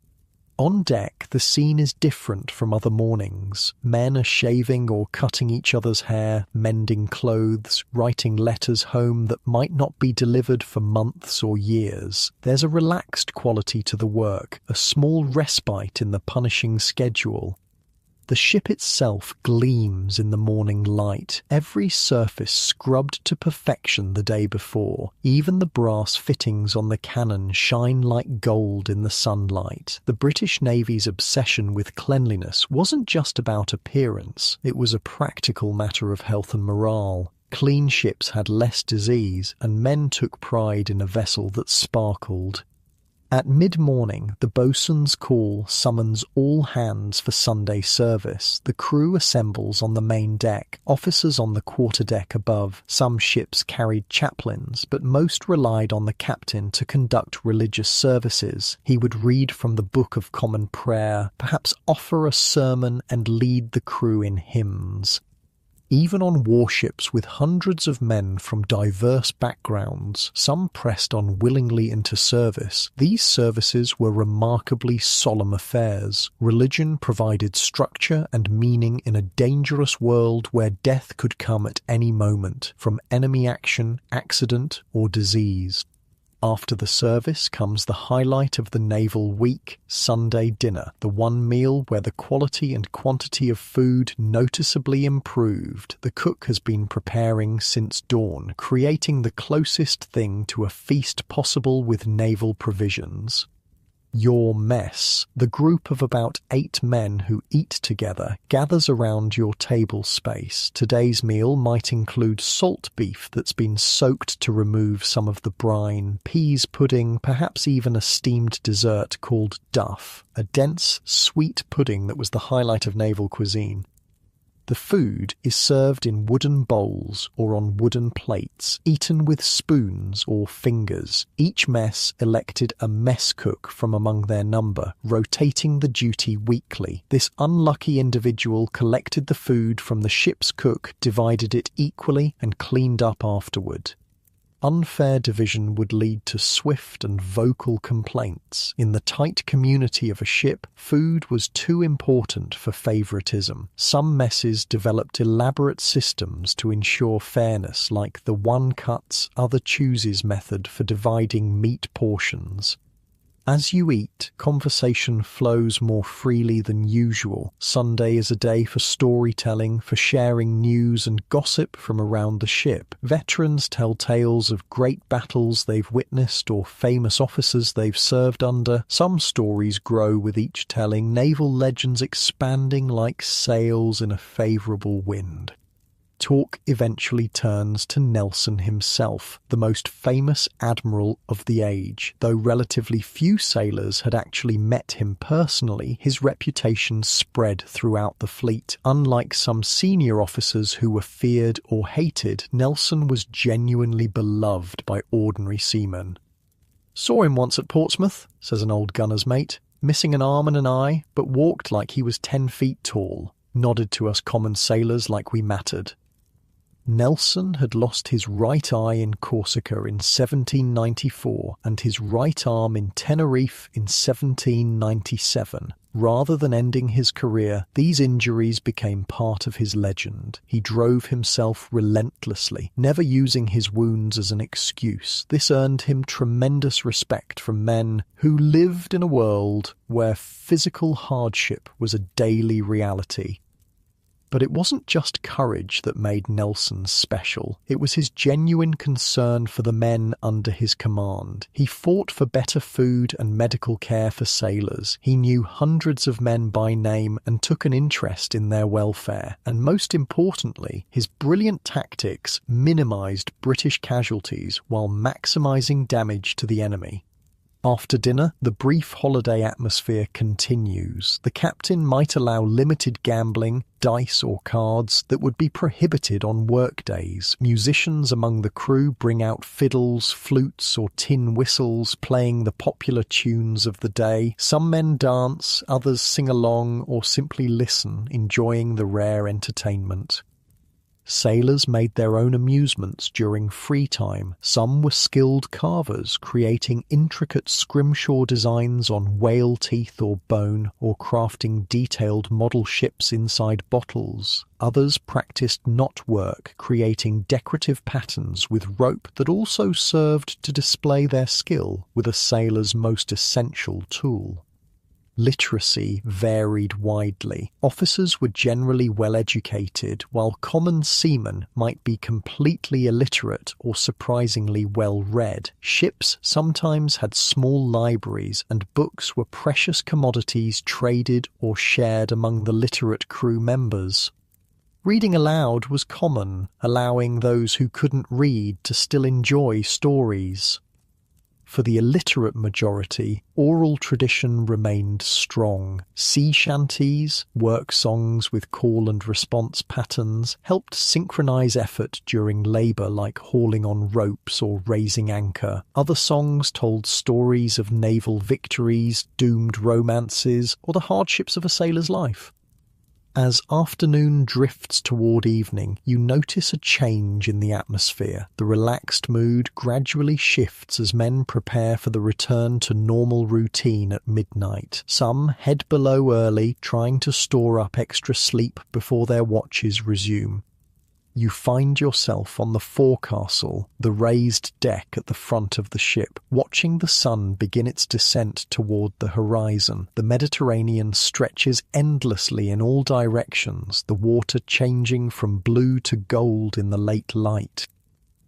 On deck, the scene is different from other mornings. Men are shaving or cutting each other's hair, mending clothes, writing letters home that might not be delivered for months or years. There's a relaxed quality to the work, a small respite in the punishing schedule. The ship itself gleams in the morning light, every surface scrubbed to perfection the day before. Even the brass fittings on the cannon shine like gold in the sunlight. The British Navy's obsession with cleanliness wasn't just about appearance, it was a practical matter of health and morale. Clean ships had less disease, and men took pride in a vessel that sparkled. At mid-morning, the boatswain's call summons all hands for Sunday service. The crew assembles on the main deck, officers on the quarterdeck above. Some ships carried chaplains, but most relied on the captain to conduct religious services. He would read from the Book of Common Prayer, perhaps offer a sermon and lead the crew in hymns. Even on warships with hundreds of men from diverse backgrounds, some pressed unwillingly into service, these services were remarkably solemn affairs. Religion provided structure and meaning in a dangerous world where death could come at any moment, from enemy action, accident, or disease. After the service comes the highlight of the naval week, Sunday dinner, the one meal where the quality and quantity of food noticeably improved. The cook has been preparing since dawn, creating the closest thing to a feast possible with naval provisions. Your mess, the group of about 8 men who eat together, gathers around your table space. Today's meal might include salt beef that's been soaked to remove some of the brine, peas pudding, perhaps even a steamed dessert called duff, a dense, sweet pudding that was the highlight of naval cuisine. The food is served in wooden bowls or on wooden plates, eaten with spoons or fingers. Each mess elected a mess cook from among their number, rotating the duty weekly. This unlucky individual collected the food from the ship's cook, divided it equally, and cleaned up afterward. Unfair division would lead to swift and vocal complaints. In the tight community of a ship, food was too important for favoritism. Some messes developed elaborate systems to ensure fairness, like the one cuts, other chooses method for dividing meat portions. As you eat, conversation flows more freely than usual. Sunday is a day for storytelling, for sharing news and gossip from around the ship. Veterans tell tales of great battles they've witnessed or famous officers they've served under. Some stories grow with each telling, naval legends expanding like sails in a favourable wind. Talk eventually turns to Nelson himself, the most famous admiral of the age. Though relatively few sailors had actually met him personally, his reputation spread throughout the fleet. Unlike some senior officers who were feared or hated, Nelson was genuinely beloved by ordinary seamen. "Saw him once at Portsmouth," says an old gunner's mate, "missing an arm and an eye, but walked like he was 10 feet tall. Nodded to us common sailors like we mattered." Nelson had lost his right eye in Corsica in 1794 and his right arm in Tenerife in 1797. Rather than ending his career, these injuries became part of his legend. He drove himself relentlessly, never using his wounds as an excuse. This earned him tremendous respect from men who lived in a world where physical hardship was a daily reality. But it wasn't just courage that made Nelson special. It was his genuine concern for the men under his command. He fought for better food and medical care for sailors. He knew hundreds of men by name and took an interest in their welfare. And most importantly, his brilliant tactics minimized British casualties while maximizing damage to the enemy. After dinner, the brief holiday atmosphere continues. The captain might allow limited gambling, dice or cards that would be prohibited on work days. Musicians among the crew bring out fiddles, flutes or tin whistles, playing the popular tunes of the day. Some men dance, others sing along or simply listen, enjoying the rare entertainment. Sailors made their own amusements during free time. Some were skilled carvers, creating intricate scrimshaw designs on whale teeth or bone, or crafting detailed model ships inside bottles. Others practiced knotwork, creating decorative patterns with rope that also served to display their skill with a sailor's most essential tool. Literacy varied widely. Officers were generally well educated, while common seamen might be completely illiterate or surprisingly well read. Ships sometimes had small libraries, and books were precious commodities traded or shared among the literate crew members. Reading aloud was common, allowing those who couldn't read to still enjoy stories. For the illiterate majority, oral tradition remained strong. Sea shanties, work songs with call and response patterns, helped synchronize effort during labor like hauling on ropes or raising anchor. Other songs told stories of naval victories, doomed romances, or the hardships of a sailor's life. As afternoon drifts toward evening, you notice a change in the atmosphere. The relaxed mood gradually shifts as men prepare for the return to normal routine at midnight. Some head below early, trying to store up extra sleep before their watches resume. You find yourself on the forecastle, the raised deck at the front of the ship, watching the sun begin its descent toward the horizon. The Mediterranean stretches endlessly in all directions, the water changing from blue to gold in the late light.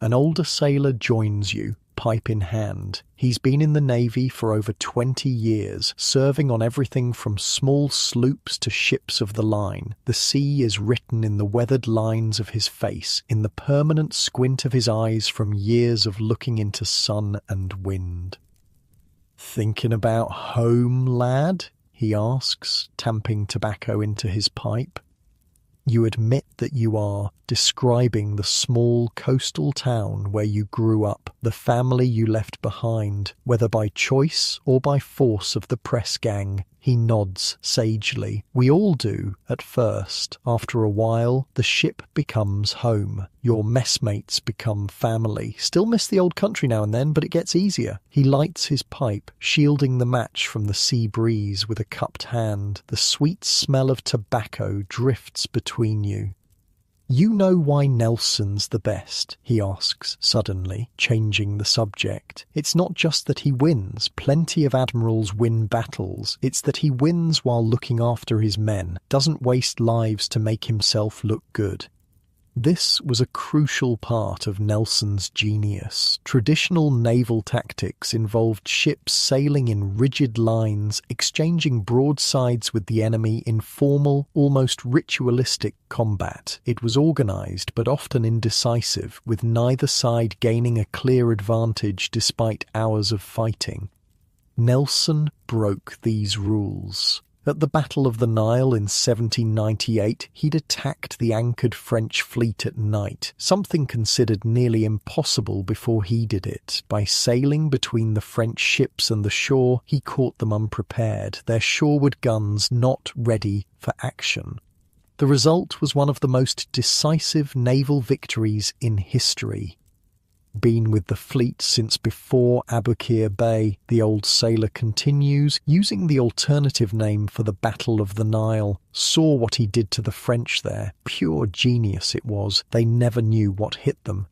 An older sailor joins you, pipe in hand. He's been in the Navy for over 20 years, serving on everything from small sloops to ships of the line. The sea is written in the weathered lines of his face, in the permanent squint of his eyes from years of looking into sun and wind. "Thinking about home, lad?" he asks, tamping tobacco into his pipe. You admit that you are, describing the small coastal town where you grew up, the family you left behind, whether by choice or by force of the press gang. He nods sagely. We all do, at first. After a while, the ship becomes home. Your messmates become family. Still miss the old country now and then, but it gets easier. He lights his pipe, shielding the match from the sea breeze with a cupped hand. The sweet smell of tobacco drifts between you. "You know why Nelson's the best?" he asks suddenly, changing the subject. "It's not just that he wins. Plenty of admirals win battles. It's that he wins while looking after his men, doesn't waste lives to make himself look good." This was a crucial part of Nelson's genius. Traditional naval tactics involved ships sailing in rigid lines, exchanging broadsides with the enemy in formal, almost ritualistic combat. It was organized, but often indecisive, with neither side gaining a clear advantage despite hours of fighting. Nelson broke these rules. At the Battle of the Nile in 1798, he'd attacked the anchored French fleet at night, something considered nearly impossible before he did it. By sailing between the French ships and the shore, he caught them unprepared, their shoreward guns not ready for action. The result was one of the most decisive naval victories in history. Been with the fleet since before Aboukir Bay, the old sailor continues, using the alternative name for the Battle of the Nile. Saw what he did to the French there. Pure genius it was. They never knew what hit them.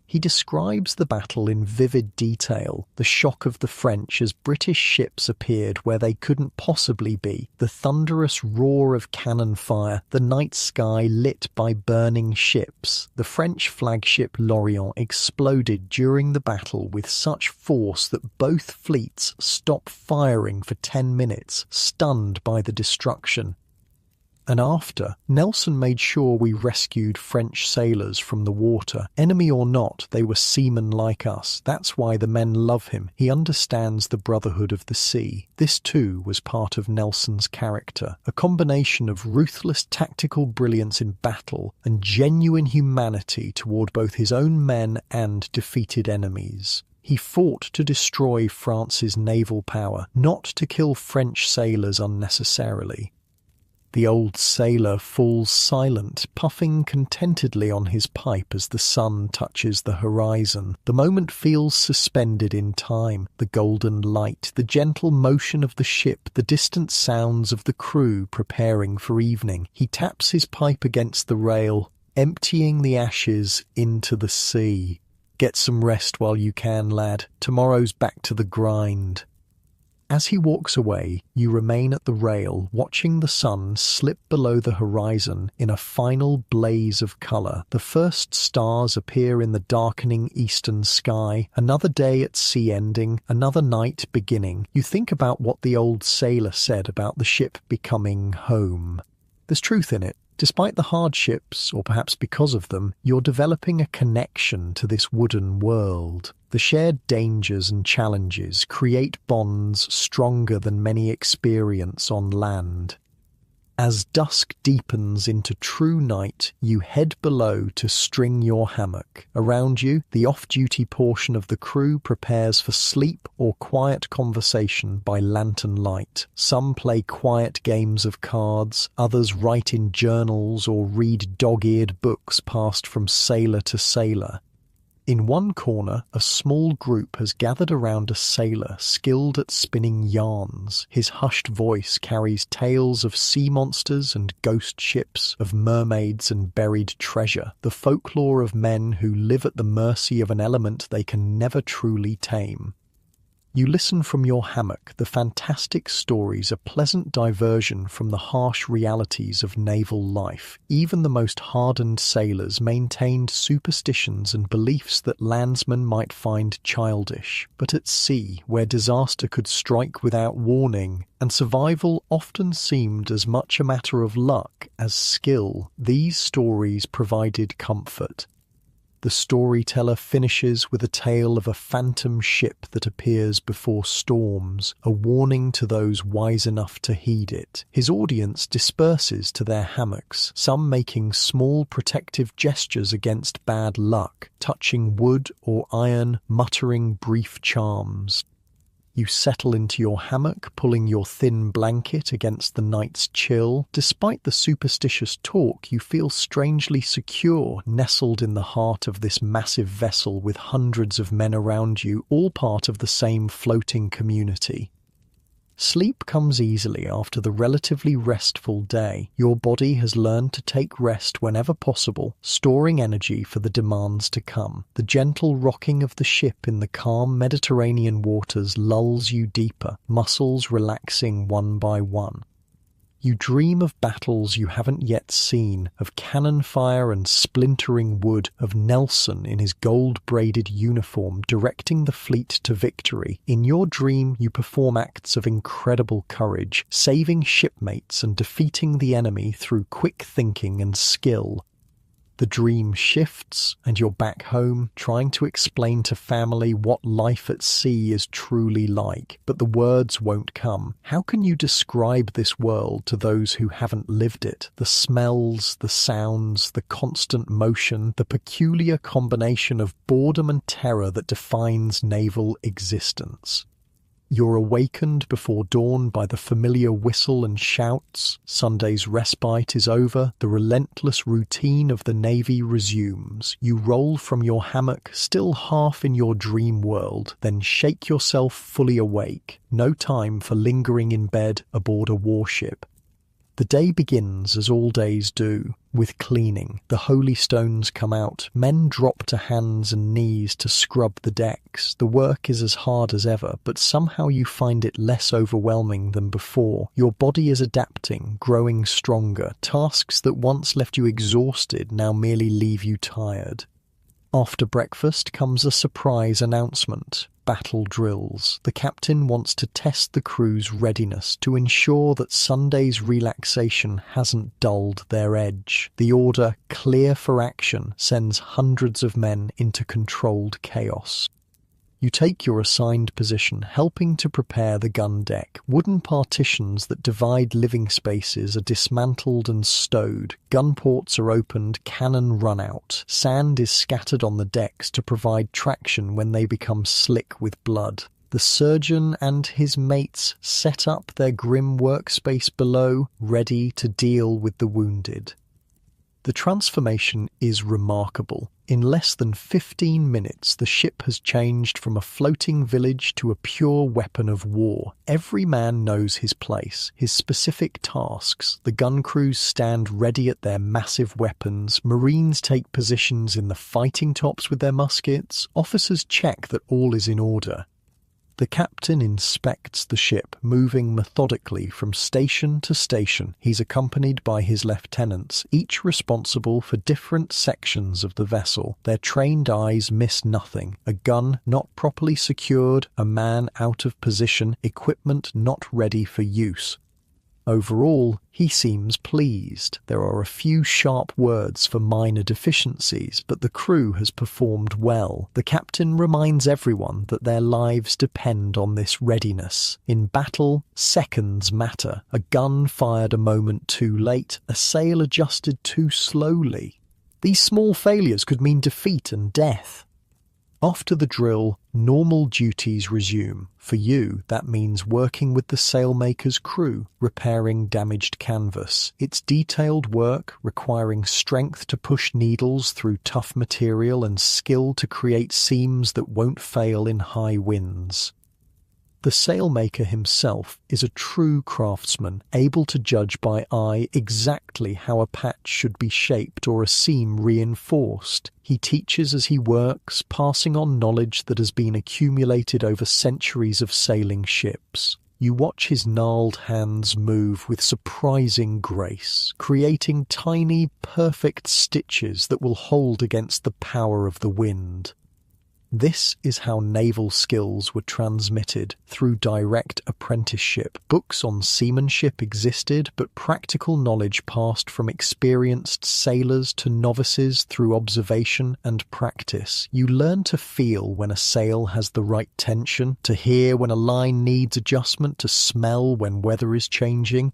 He describes the battle in vivid detail, the shock of the French as British ships appeared where they couldn't possibly be, the thunderous roar of cannon fire, the night sky lit by burning ships. The French flagship L'Orient exploded during the battle with such force that both fleets stopped firing for 10 minutes, stunned by the destruction. And after, Nelson made sure we rescued French sailors from the water. Enemy or not, they were seamen like us. That's why the men love him. He understands the brotherhood of the sea. This too was part of Nelson's character, a combination of ruthless tactical brilliance in battle and genuine humanity toward both his own men and defeated enemies. He fought to destroy France's naval power, not to kill French sailors unnecessarily. The old sailor falls silent, puffing contentedly on his pipe as the sun touches the horizon. The moment feels suspended in time. The golden light, the gentle motion of the ship, the distant sounds of the crew preparing for evening. He taps his pipe against the rail, emptying the ashes into the sea. "Get some rest while you can, lad. Tomorrow's back to the grind." As he walks away, you remain at the rail, watching the sun slip below the horizon in a final blaze of colour. The first stars appear in the darkening eastern sky, another day at sea ending, another night beginning. You think about what the old sailor said about the ship becoming home. There's truth in it. Despite the hardships, or perhaps because of them, you're developing a connection to this wooden world. The shared dangers and challenges create bonds stronger than many experience on land. As dusk deepens into true night, you head below to string your hammock. Around you, the off-duty portion of the crew prepares for sleep or quiet conversation by lantern light. Some play quiet games of cards, others write in journals or read dog-eared books passed from sailor to sailor. In one corner, a small group has gathered around a sailor skilled at spinning yarns. His hushed voice carries tales of sea monsters and ghost ships, of mermaids and buried treasure, the folklore of men who live at the mercy of an element they can never truly tame. You listen from your hammock. The fantastic stories a pleasant diversion from the harsh realities of naval life. Even the most hardened sailors maintained superstitions and beliefs that landsmen might find childish. But at sea, where disaster could strike without warning, and survival often seemed as much a matter of luck as skill, these stories provided comfort. The storyteller finishes with a tale of a phantom ship that appears before storms, a warning to those wise enough to heed it. His audience disperses to their hammocks, some making small protective gestures against bad luck, touching wood or iron, muttering brief charms. You settle into your hammock, pulling your thin blanket against the night's chill. Despite the superstitious talk, you feel strangely secure, nestled in the heart of this massive vessel with hundreds of men around you, all part of the same floating community. Sleep comes easily after the relatively restful day. Your body has learned to take rest whenever possible, storing energy for the demands to come. The gentle rocking of the ship in the calm Mediterranean waters lulls you deeper, muscles relaxing one by one. You dream of battles you haven't yet seen, of cannon fire and splintering wood, of Nelson in his gold-braided uniform directing the fleet to victory. In your dream, you perform acts of incredible courage, saving shipmates and defeating the enemy through quick thinking and skill. The dream shifts, and you're back home, trying to explain to family what life at sea is truly like, but the words won't come. How can you describe this world to those who haven't lived it? The smells, the sounds, the constant motion, the peculiar combination of boredom and terror that defines naval existence. You're awakened before dawn by the familiar whistle and shouts. Sunday's respite is over. The relentless routine of the Navy resumes. You roll from your hammock, still half in your dream world, then shake yourself fully awake. No time for lingering in bed aboard a warship. The day begins, as all days do, with cleaning. The holy stones come out. Men drop to hands and knees to scrub the decks. The work is as hard as ever, but somehow you find it less overwhelming than before. Your body is adapting, growing stronger. Tasks that once left you exhausted now merely leave you tired. After breakfast comes a surprise announcement. Battle drills. The captain wants to test the crew's readiness to ensure that Sunday's relaxation hasn't dulled their edge. The order, clear for action, sends hundreds of men into controlled chaos. You take your assigned position, helping to prepare the gun deck. Wooden partitions that divide living spaces are dismantled and stowed. Gun ports are opened, cannon run out. Sand is scattered on the decks to provide traction when they become slick with blood. The surgeon and his mates set up their grim workspace below, ready to deal with the wounded. The transformation is remarkable. In less than 15 minutes, the ship has changed from a floating village to a pure weapon of war. Every man knows his place, his specific tasks. The gun crews stand ready at their massive weapons. Marines take positions in the fighting tops with their muskets. Officers check that all is in order. The captain inspects the ship, moving methodically from station to station. He's accompanied by his lieutenants, each responsible for different sections of the vessel. Their trained eyes miss nothing. A gun not properly secured, a man out of position, equipment not ready for use. Overall, he seems pleased. There are a few sharp words for minor deficiencies, but the crew has performed well. The captain reminds everyone that their lives depend on this readiness. In battle, seconds matter. A gun fired a moment too late, a sail adjusted too slowly. These small failures could mean defeat and death. After the drill, normal duties resume. For you, that means working with the sailmaker's crew, repairing damaged canvas. It's detailed work, requiring strength to push needles through tough material and skill to create seams that won't fail in high winds. The sailmaker himself is a true craftsman, able to judge by eye exactly how a patch should be shaped or a seam reinforced. He teaches as he works, passing on knowledge that has been accumulated over centuries of sailing ships. You watch his gnarled hands move with surprising grace, creating tiny, perfect stitches that will hold against the power of the wind. This is how naval skills were transmitted, through direct apprenticeship. Books on seamanship existed, but practical knowledge passed from experienced sailors to novices through observation and practice. You learn to feel when a sail has the right tension, to hear when a line needs adjustment, to smell when weather is changing.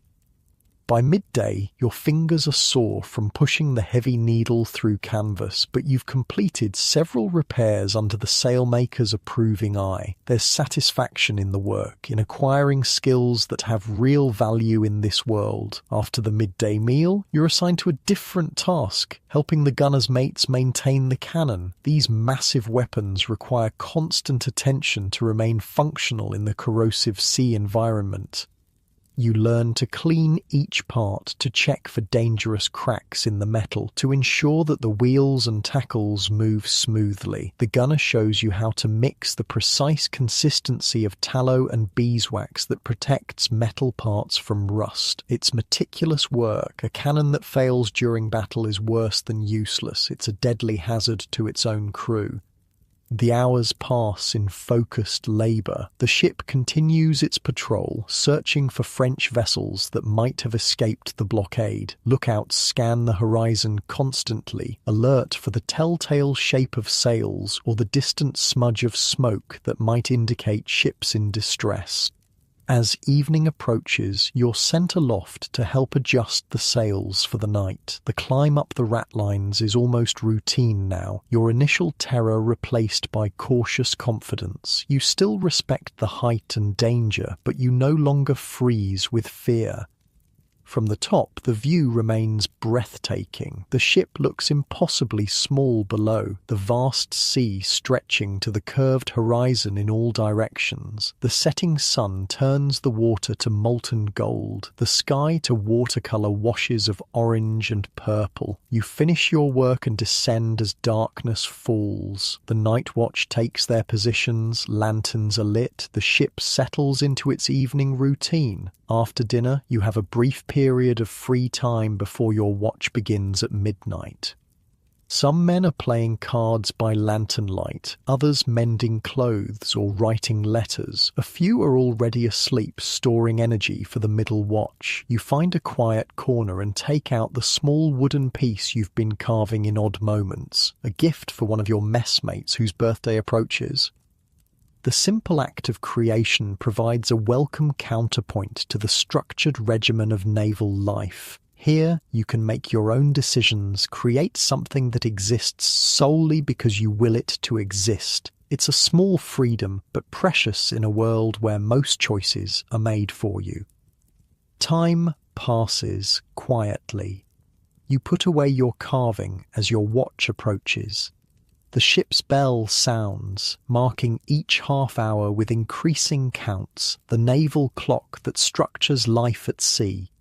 By midday, your fingers are sore from pushing the heavy needle through canvas, but you've completed several repairs under the sailmaker's approving eye. There's satisfaction in the work, in acquiring skills that have real value in this world. After the midday meal, you're assigned to a different task, helping the gunner's mates maintain the cannon. These massive weapons require constant attention to remain functional in the corrosive sea environment. You learn to clean each part, to check for dangerous cracks in the metal, to ensure that the wheels and tackles move smoothly. The gunner shows you how to mix the precise consistency of tallow and beeswax that protects metal parts from rust. It's meticulous work. A cannon that fails during battle is worse than useless. It's a deadly hazard to its own crew. The hours pass in focused labour. The ship continues its patrol, searching for French vessels that might have escaped the blockade. Lookouts scan the horizon constantly, alert for the telltale shape of sails or the distant smudge of smoke that might indicate ships in distress. As evening approaches, you're sent aloft to help adjust the sails for the night. The climb up the ratlines is almost routine now, your initial terror replaced by cautious confidence. You still respect the height and danger, but you no longer freeze with fear. From the top, the view remains breathtaking. The ship looks impossibly small below, the vast sea stretching to the curved horizon in all directions. The setting sun turns the water to molten gold, the sky to watercolour washes of orange and purple. You finish your work and descend as darkness falls. The night watch takes their positions, lanterns are lit, the ship settles into its evening routine. After dinner, you have a brief period of free time before your watch begins at midnight. Some men are playing cards by lantern light, others mending clothes or writing letters. A few are already asleep, storing energy for the middle watch. You find a quiet corner and take out the small wooden piece you've been carving in odd moments, a gift for one of your messmates whose birthday approaches. The simple act of creation provides a welcome counterpoint to the structured regimen of naval life. Here, you can make your own decisions, create something that exists solely because you will it to exist. It's a small freedom, but precious in a world where most choices are made for you. Time passes quietly. You put away your carving as your watch approaches. The ship's bell sounds, marking each half-hour with increasing counts, the naval clock that structures life at sea.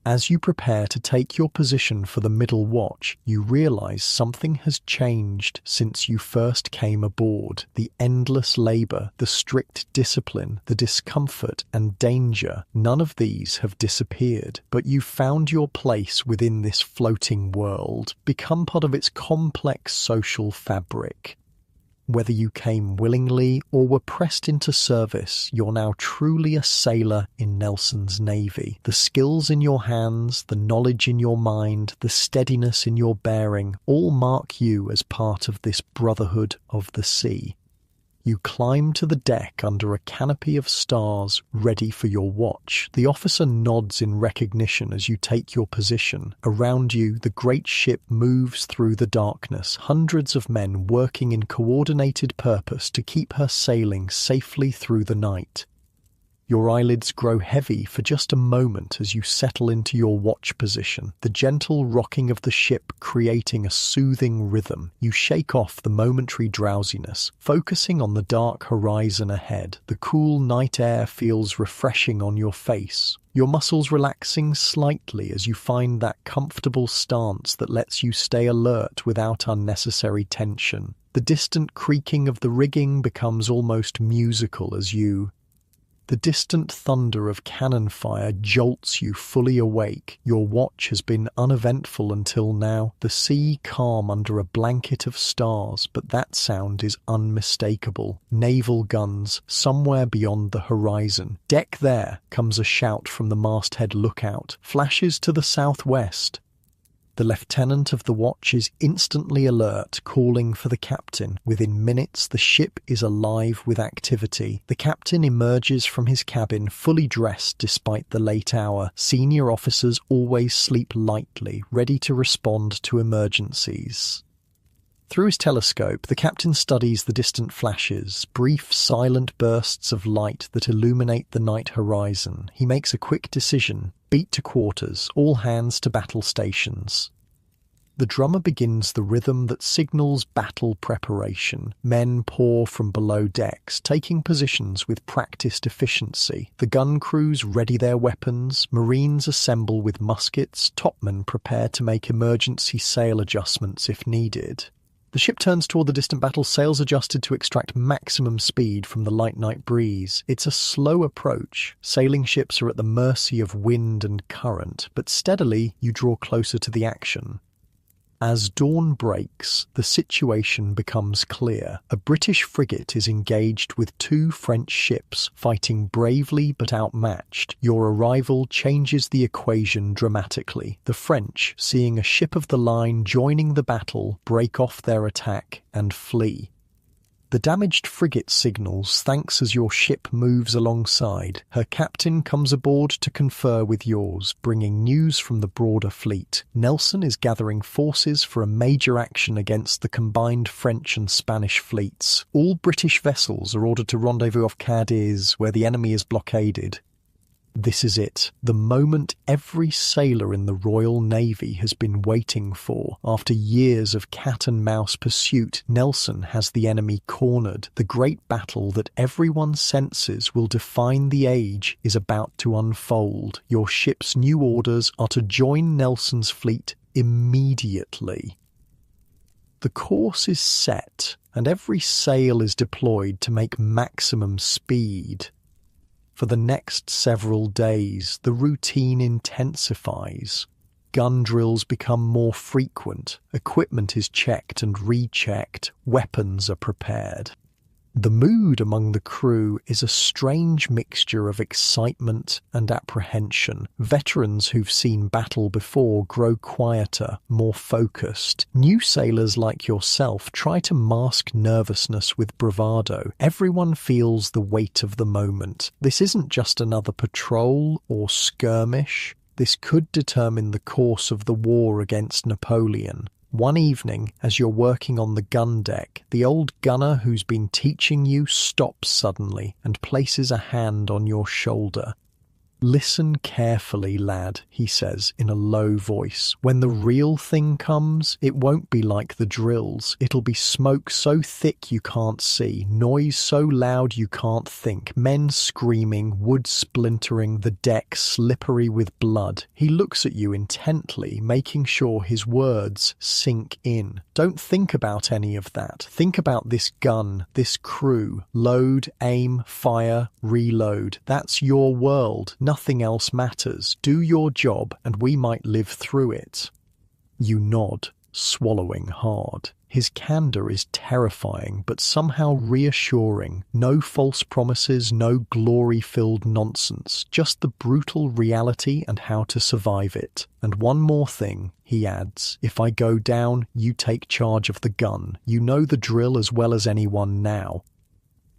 As you prepare to take your position for the middle watch, you realize something has changed since you first came aboard. The endless labor, the strict discipline, the discomfort and danger, none of these have disappeared, but you've found your place within this floating world, become part of its complex social fabric. Whether you came willingly or were pressed into service, you're now truly a sailor in Nelson's navy. The skills in your hands, the knowledge in your mind, the steadiness in your bearing, all mark you as part of this brotherhood of the sea. You climb to the deck under a canopy of stars, ready for your watch. The officer nods in recognition as you take your position. Around you, the great ship moves through the darkness, hundreds of men working in coordinated purpose to keep her sailing safely through the night. Your eyelids grow heavy for just a moment as you settle into your watch position, the gentle rocking of the ship creating a soothing rhythm. You shake off the momentary drowsiness, focusing on the dark horizon ahead. The cool night air feels refreshing on your face, your muscles relaxing slightly as you find that comfortable stance that lets you stay alert without unnecessary tension. The distant creaking of the rigging becomes almost musical as the distant thunder of cannon fire jolts you fully awake. Your watch has been uneventful until now, the sea calm under a blanket of stars, but that sound is unmistakable. Naval guns somewhere beyond the horizon. "Deck there," comes a shout from the masthead lookout. Flashes to the southwest. The lieutenant of the watch is instantly alert, calling for the captain. Within minutes, the ship is alive with activity. The captain emerges from his cabin fully dressed despite the late hour. Senior officers always sleep lightly, ready to respond to emergencies. Through his telescope, the captain studies the distant flashes, brief, silent bursts of light that illuminate the night horizon. He makes a quick decision. Beat to quarters, all hands to battle stations. The drummer begins the rhythm that signals battle preparation. Men pour from below decks, taking positions with practiced efficiency. The gun crews ready their weapons, Marines assemble with muskets, topmen prepare to make emergency sail adjustments if needed. The ship turns toward the distant battle, sails adjusted to extract maximum speed from the light night breeze. It's a slow approach. Sailing ships are at the mercy of wind and current, but steadily you draw closer to the action. As dawn breaks, the situation becomes clear. A British frigate is engaged with two French ships, fighting bravely but outmatched. Your arrival changes the equation dramatically. The French, seeing a ship of the line joining the battle, break off their attack and flee. The damaged frigate signals thanks as your ship moves alongside. Her captain comes aboard to confer with yours, bringing news from the broader fleet. Nelson is gathering forces for a major action against the combined French and Spanish fleets. All British vessels are ordered to rendezvous off Cadiz, where the enemy is blockaded. This is it, the moment every sailor in the Royal Navy has been waiting for. After years of cat-and-mouse pursuit, Nelson has the enemy cornered. The great battle that everyone senses will define the age is about to unfold. Your ship's new orders are to join Nelson's fleet immediately. The course is set, and every sail is deployed to make maximum speed. For the next several days, the routine intensifies. Gun drills become more frequent, equipment is checked and rechecked, weapons are prepared. The mood among the crew is a strange mixture of excitement and apprehension. Veterans who've seen battle before grow quieter, more focused. New sailors like yourself try to mask nervousness with bravado. Everyone feels the weight of the moment. This isn't just another patrol or skirmish. This could determine the course of the war against Napoleon. One evening, as you're working on the gun deck, the old gunner who's been teaching you stops suddenly and places a hand on your shoulder. "Listen carefully, lad," he says in a low voice. "When the real thing comes, it won't be like the drills. It'll be smoke so thick you can't see, noise so loud you can't think, men screaming, wood splintering, the deck slippery with blood." He looks at you intently, making sure his words sink in. Don't think about any of that. Think about this gun, this crew. Load, aim, fire, reload. That's your world. Nothing else matters. Do your job, and we might live through it. You nod, swallowing hard. His candor is terrifying but somehow reassuring. No false promises, no glory-filled nonsense, just the brutal reality and how to survive it. And one more thing, he adds, if I go down, you take charge of the gun. You know the drill as well as anyone now.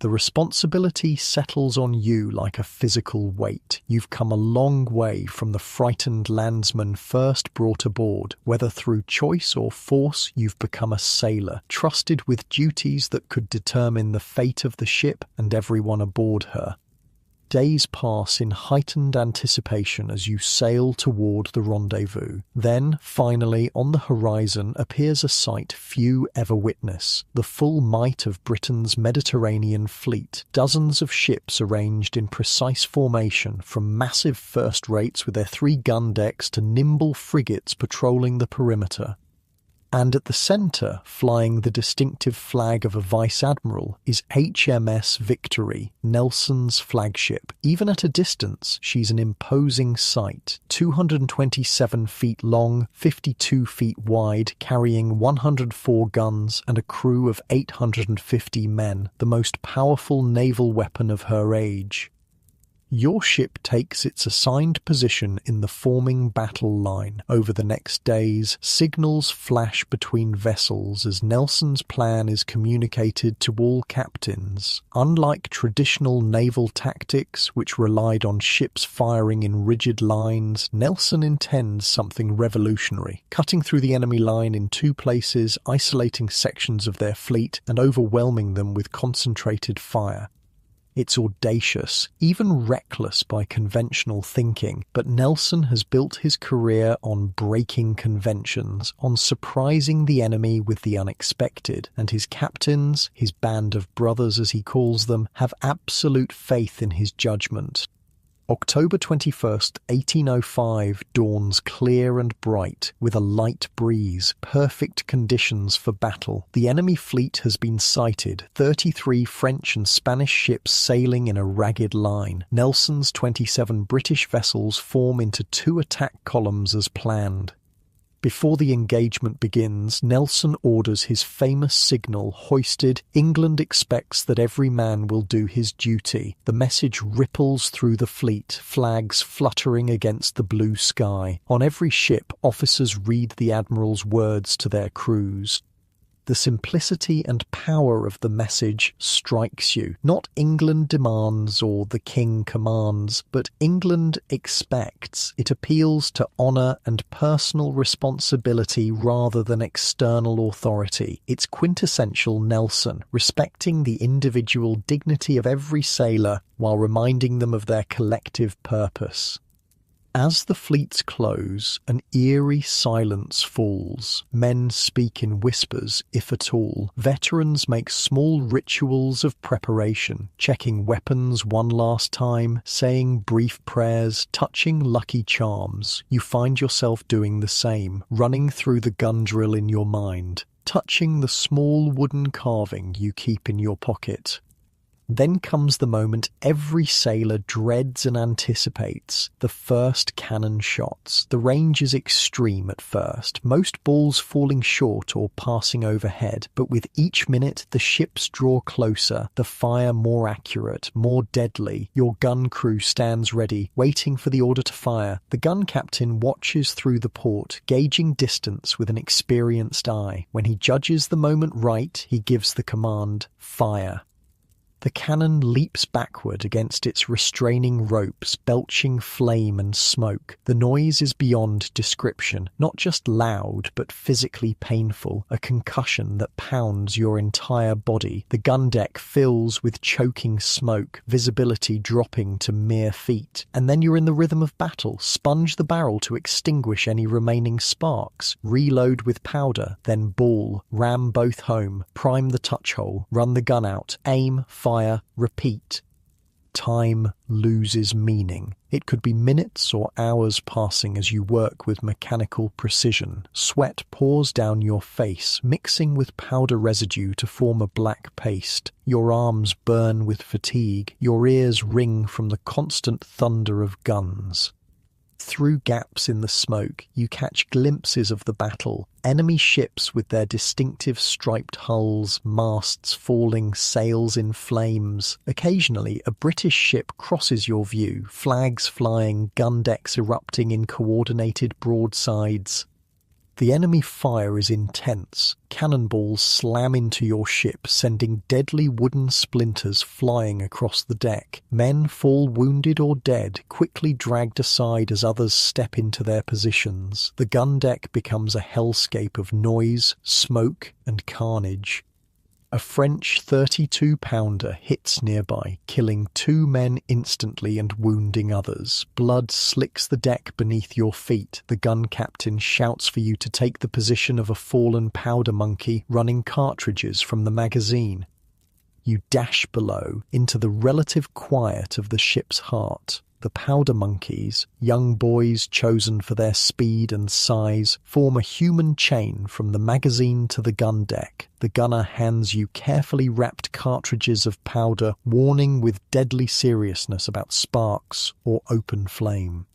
The responsibility settles on you like a physical weight. You've come a long way from the frightened landsman first brought aboard. Whether through choice or force, you've become a sailor, trusted with duties that could determine the fate of the ship and everyone aboard her. Days pass in heightened anticipation as you sail toward the rendezvous. Then, finally, on the horizon appears a sight few ever witness, the full might of Britain's Mediterranean fleet. Dozens of ships arranged in precise formation, from massive first-rates with their 3 gun decks to nimble frigates patrolling the perimeter. And at the centre, flying the distinctive flag of a vice-admiral, is HMS Victory, Nelson's flagship. Even at a distance, she's an imposing sight. 227 feet long, 52 feet wide, carrying 104 guns and a crew of 850 men, the most powerful naval weapon of her age. Your ship takes its assigned position in the forming battle line. Over the next days, signals flash between vessels as Nelson's plan is communicated to all captains. Unlike traditional naval tactics, which relied on ships firing in rigid lines, Nelson intends something revolutionary, cutting through the enemy line in 2 places, isolating sections of their fleet, and overwhelming them with concentrated fire. It's audacious, even reckless by conventional thinking, but Nelson has built his career on breaking conventions, on surprising the enemy with the unexpected, and his captains, his band of brothers as he calls them, have absolute faith in his judgment. October 21st, 1805 dawns clear and bright, with a light breeze, perfect conditions for battle. The enemy fleet has been sighted, 33 French and Spanish ships sailing in a ragged line. Nelson's 27 British vessels form into 2 attack columns as planned. Before the engagement begins, Nelson orders his famous signal hoisted. England expects that every man will do his duty. The message ripples through the fleet, flags fluttering against the blue sky. On every ship, officers read the admiral's words to their crews. The simplicity and power of the message strikes you. Not England demands or the king commands, but England expects. It appeals to honour and personal responsibility rather than external authority. It's quintessential Nelson, respecting the individual dignity of every sailor while reminding them of their collective purpose. As the fleets close, an eerie silence falls. Men speak in whispers, if at all. Veterans make small rituals of preparation, checking weapons one last time, saying brief prayers, touching lucky charms. You find yourself doing the same, running through the gun drill in your mind, touching the small wooden carving you keep in your pocket. Then comes the moment every sailor dreads and anticipates, the first cannon shots. The range is extreme at first, most balls falling short or passing overhead, but with each minute the ships draw closer, the fire more accurate, more deadly. Your gun crew stands ready, waiting for the order to fire. The gun captain watches through the port, gauging distance with an experienced eye. When he judges the moment right, he gives the command, fire. The cannon leaps backward against its restraining ropes, belching flame and smoke. The noise is beyond description, not just loud, but physically painful, a concussion that pounds your entire body. The gun deck fills with choking smoke, visibility dropping to mere feet. And then you're in the rhythm of battle. Sponge the barrel to extinguish any remaining sparks, reload with powder, then ball, ram both home, prime the touch hole, run the gun out, aim, fire, repeat. Time loses meaning. It could be minutes or hours passing as you work with mechanical precision. Sweat pours down your face, mixing with powder residue to form a black paste. Your arms burn with fatigue. Your ears ring from the constant thunder of guns. Through gaps in the smoke, you catch glimpses of the battle. Enemy ships with their distinctive striped hulls, masts falling, sails in flames. Occasionally, a British ship crosses your view, flags flying, gun decks erupting in coordinated broadsides. The enemy fire is intense. Cannonballs slam into your ship, sending deadly wooden splinters flying across the deck. Men fall wounded or dead, quickly dragged aside as others step into their positions. The gun deck becomes a hellscape of noise, smoke, and carnage. A French 32-pounder hits nearby, killing 2 men instantly and wounding others. Blood slicks the deck beneath your feet. The gun captain shouts for you to take the position of a fallen powder monkey running cartridges from the magazine. You dash below into the relative quiet of the ship's heart. The powder monkeys, young boys chosen for their speed and size, form a human chain from the magazine to the gun deck. The gunner hands you carefully wrapped cartridges of powder, warning with deadly seriousness about sparks or open flame.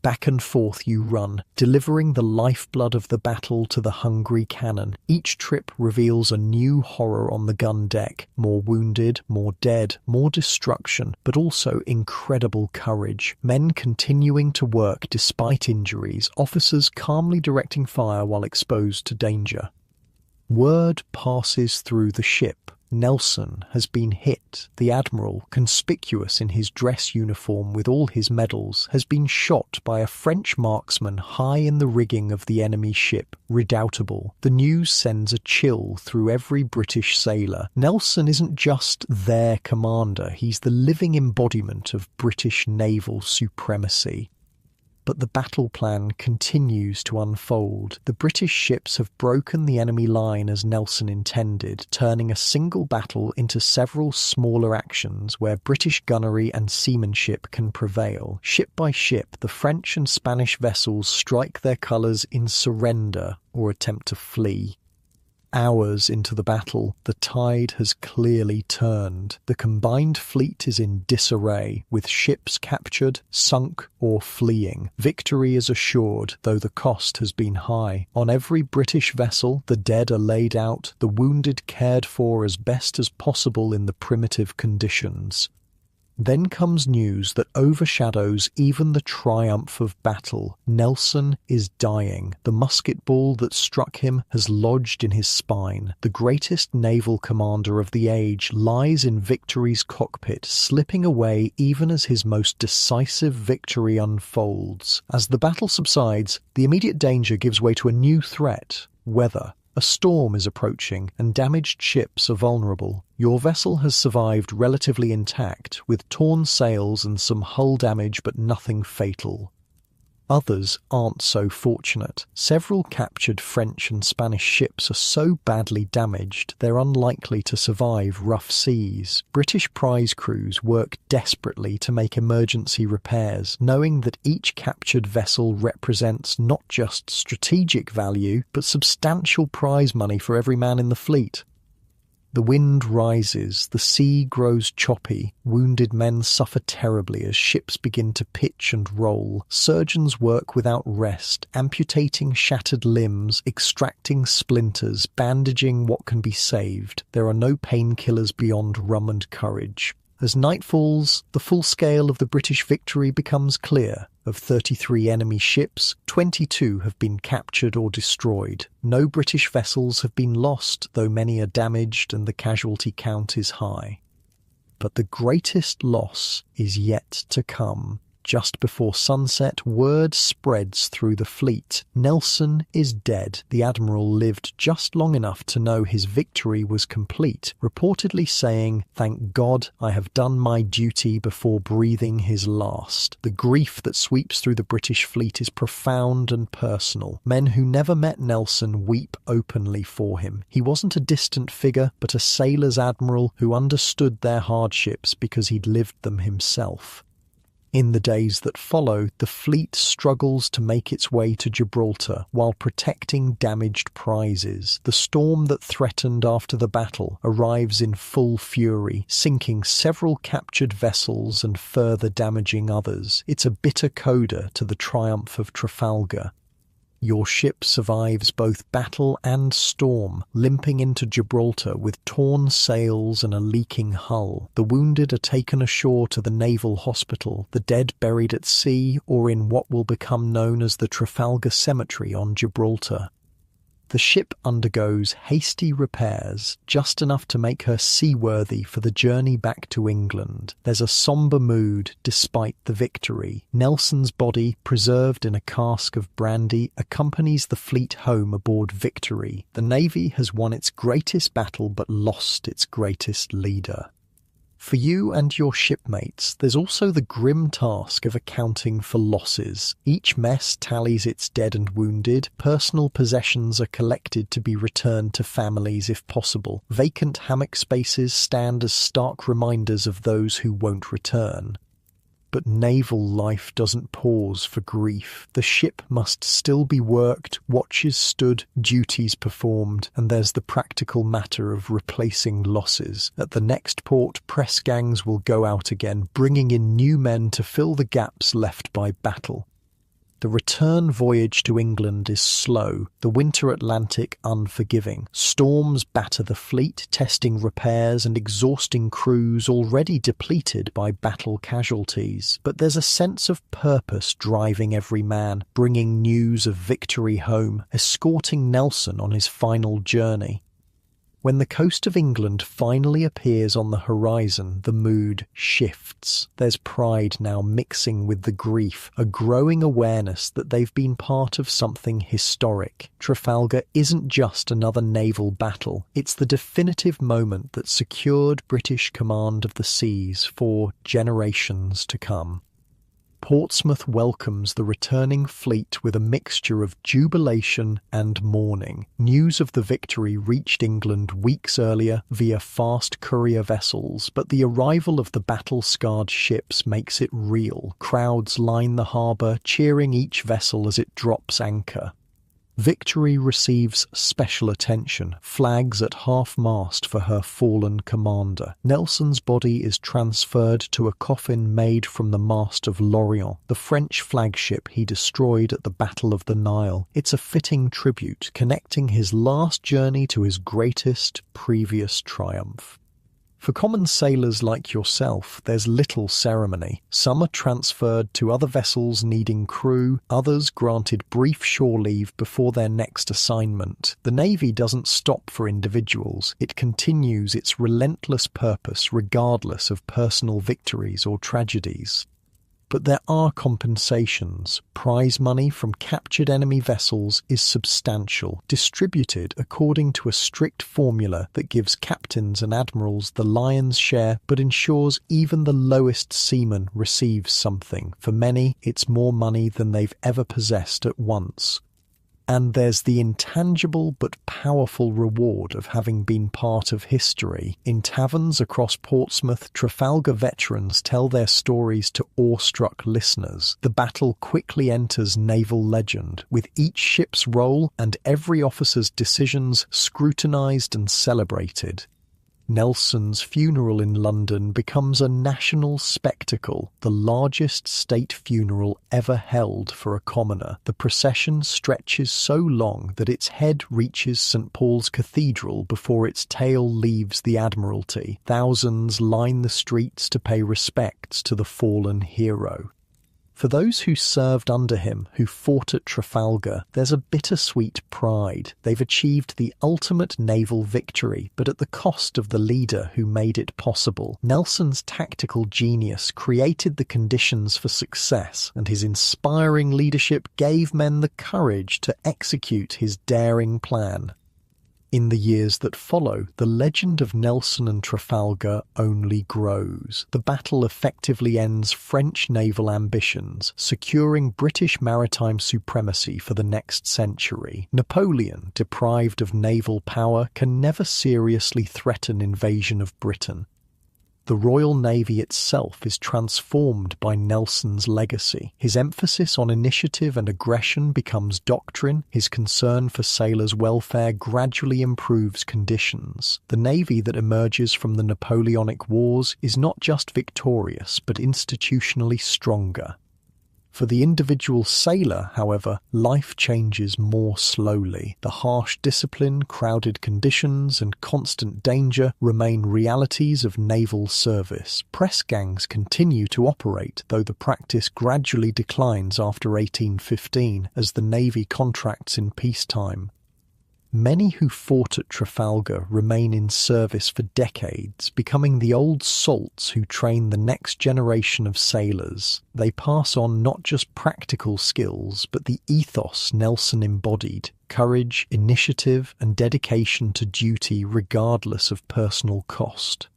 Back and forth you run, delivering the lifeblood of the battle to the hungry cannon. Each trip reveals a new horror on the gun deck. More wounded, more dead, more destruction, but also incredible courage. Men continuing to work despite injuries, officers calmly directing fire while exposed to danger. Word passes through the ship. Nelson has been hit. The admiral, conspicuous in his dress uniform with all his medals, has been shot by a French marksman high in the rigging of the enemy ship, Redoutable. The news sends a chill through every British sailor. Nelson isn't just their commander, he's the living embodiment of British naval supremacy. But the battle plan continues to unfold. The British ships have broken the enemy line as Nelson intended, turning a single battle into several smaller actions where British gunnery and seamanship can prevail. Ship by ship, the French and Spanish vessels strike their colours in surrender or attempt to flee. Hours into the battle, the tide has clearly turned. The combined fleet is in disarray, with ships captured, sunk, or fleeing. Victory is assured, though the cost has been high. On every British vessel, the dead are laid out, the wounded cared for as best as possible in the primitive conditions. Then comes news that overshadows even the triumph of battle. Nelson is dying. The musket ball that struck him has lodged in his spine. The greatest naval commander of the age lies in victory's cockpit, slipping away even as his most decisive victory unfolds. As the battle subsides, the immediate danger gives way to a new threat: weather. A storm is approaching, and damaged ships are vulnerable. Your vessel has survived relatively intact, with torn sails and some hull damage but nothing fatal. Others aren't so fortunate. Several captured French and Spanish ships are so badly damaged they're unlikely to survive rough seas. British prize crews work desperately to make emergency repairs, knowing that each captured vessel represents not just strategic value, but substantial prize money for every man in the fleet. The wind rises, the sea grows choppy, wounded men suffer terribly as ships begin to pitch and roll. Surgeons work without rest, amputating shattered limbs, extracting splinters, bandaging what can be saved. There are no painkillers beyond rum and courage. As night falls, the full scale of the British victory becomes clear. Of 33 enemy ships, 22 have been captured or destroyed. No British vessels have been lost, though many are damaged and the casualty count is high. But the greatest loss is yet to come. Just before sunset, word spreads through the fleet. Nelson is dead. The admiral lived just long enough to know his victory was complete, reportedly saying, "Thank God I have done my duty," before breathing his last. The grief that sweeps through the British fleet is profound and personal. Men who never met Nelson weep openly for him. He wasn't a distant figure, but a sailor's admiral who understood their hardships because he'd lived them himself. In the days that follow, the fleet struggles to make its way to Gibraltar while protecting damaged prizes. The storm that threatened after the battle arrives in full fury, sinking several captured vessels and further damaging others. It's a bitter coda to the triumph of Trafalgar. Your ship survives both battle and storm, limping into Gibraltar with torn sails and a leaking hull. The wounded are taken ashore to the naval hospital, the dead buried at sea or in what will become known as the Trafalgar Cemetery on Gibraltar. The ship undergoes hasty repairs, just enough to make her seaworthy for the journey back to England. There's a sombre mood despite the victory. Nelson's body, preserved in a cask of brandy, accompanies the fleet home aboard Victory. The Navy has won its greatest battle but lost its greatest leader. For you and your shipmates, there's also the grim task of accounting for losses. Each mess tallies its dead and wounded. Personal possessions are collected to be returned to families if possible. Vacant hammock spaces stand as stark reminders of those who won't return. But naval life doesn't pause for grief. The ship must still be worked, watches stood, duties performed, and there's the practical matter of replacing losses. At the next port, press gangs will go out again, bringing in new men to fill the gaps left by battle. The return voyage to England is slow, the winter Atlantic unforgiving. Storms batter the fleet, testing repairs and exhausting crews already depleted by battle casualties. But there's a sense of purpose driving every man, bringing news of victory home, escorting Nelson on his final journey. When the coast of England finally appears on the horizon, the mood shifts. There's pride now mixing with the grief, a growing awareness that they've been part of something historic. Trafalgar isn't just another naval battle. It's the definitive moment that secured British command of the seas for generations to come. Portsmouth welcomes the returning fleet with a mixture of jubilation and mourning. News of the victory reached England weeks earlier via fast courier vessels, but the arrival of the battle-scarred ships makes it real. Crowds line the harbour, cheering each vessel as it drops anchor. Victory receives special attention, flags at half-mast for her fallen commander. Nelson's body is transferred to a coffin made from the mast of L'Orient, the French flagship he destroyed at the Battle of the Nile. It's a fitting tribute, connecting his last journey to his greatest previous triumph. For common sailors like yourself, there's little ceremony. Some are transferred to other vessels needing crew, others granted brief shore leave before their next assignment. The Navy doesn't stop for individuals. It continues its relentless purpose regardless of personal victories or tragedies. But there are compensations. Prize money from captured enemy vessels is substantial, distributed according to a strict formula that gives captains and admirals the lion's share but ensures even the lowest seaman receives something. For many, it's more money than they've ever possessed at once. And there's the intangible but powerful reward of having been part of history. In taverns across Portsmouth, Trafalgar veterans tell their stories to awestruck listeners. The battle quickly enters naval legend, with each ship's role and every officer's decisions scrutinised and celebrated. Nelson's funeral in London becomes a national spectacle, the largest state funeral ever held for a commoner. The procession stretches so long that its head reaches St. Paul's Cathedral before its tail leaves the Admiralty. Thousands line the streets to pay respects to the fallen hero. For those who served under him, who fought at Trafalgar, there's a bittersweet pride. They've achieved the ultimate naval victory, but at the cost of the leader who made it possible. Nelson's tactical genius created the conditions for success, and his inspiring leadership gave men the courage to execute his daring plan. In the years that follow, the legend of Nelson and Trafalgar only grows. The battle effectively ends French naval ambitions, securing British maritime supremacy for the next century. Napoleon, deprived of naval power, can never seriously threaten invasion of Britain. The Royal Navy itself is transformed by Nelson's legacy. His emphasis on initiative and aggression becomes doctrine. His concern for sailors' welfare gradually improves conditions. The Navy that emerges from the Napoleonic Wars is not just victorious, but institutionally stronger. For the individual sailor, however, life changes more slowly. The harsh discipline, crowded conditions, and constant danger remain realities of naval service. Press gangs continue to operate, though the practice gradually declines after 1815 as the Navy contracts in peacetime. Many who fought at Trafalgar remain in service for decades, becoming the old salts who train the next generation of sailors. They pass on not just practical skills, but the ethos Nelson embodied: courage, initiative, and dedication to duty regardless of personal cost.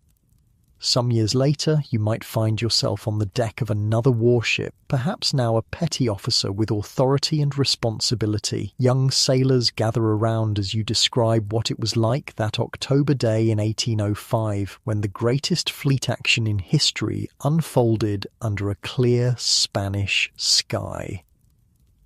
Some years later, you might find yourself on the deck of another warship, perhaps now a petty officer with authority and responsibility. Young sailors gather around as you describe what it was like that October day in 1805, when the greatest fleet action in history unfolded under a clear Spanish sky.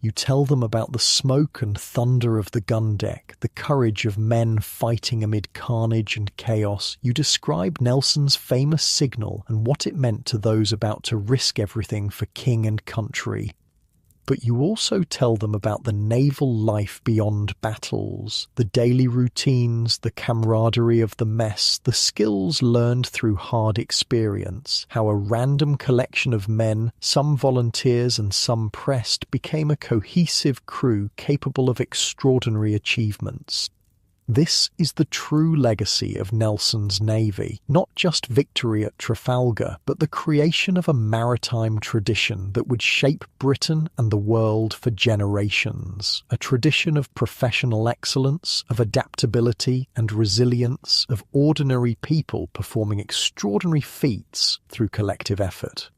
You tell them about the smoke and thunder of the gun deck, the courage of men fighting amid carnage and chaos. You describe Nelson's famous signal and what it meant to those about to risk everything for king and country. But you also tell them about the naval life beyond battles, the daily routines, the camaraderie of the mess, the skills learned through hard experience, how a random collection of men, some volunteers and some pressed, became a cohesive crew capable of extraordinary achievements. This is the true legacy of Nelson's Navy, not just victory at Trafalgar, but the creation of a maritime tradition that would shape Britain and the world for generations. A tradition of professional excellence, of adaptability and resilience, of ordinary people performing extraordinary feats through collective effort.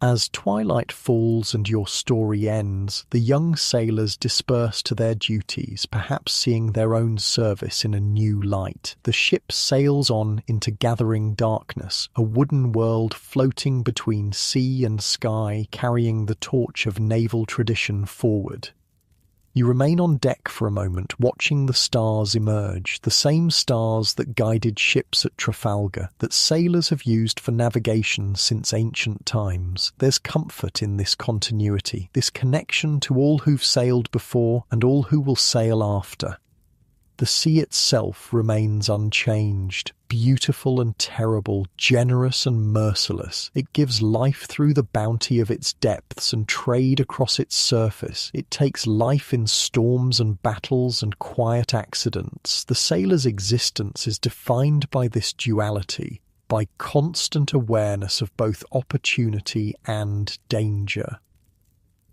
As twilight falls and your story ends, the young sailors disperse to their duties, perhaps seeing their own service in a new light. The ship sails on into gathering darkness, a wooden world floating between sea and sky, carrying the torch of naval tradition forward. You remain on deck for a moment, watching the stars emerge, the same stars that guided ships at Trafalgar, that sailors have used for navigation since ancient times. There's comfort in this continuity, this connection to all who've sailed before and all who will sail after. The sea itself remains unchanged, beautiful and terrible, generous and merciless. It gives life through the bounty of its depths and trade across its surface. It takes life in storms and battles and quiet accidents. The sailor's existence is defined by this duality, by constant awareness of both opportunity and danger.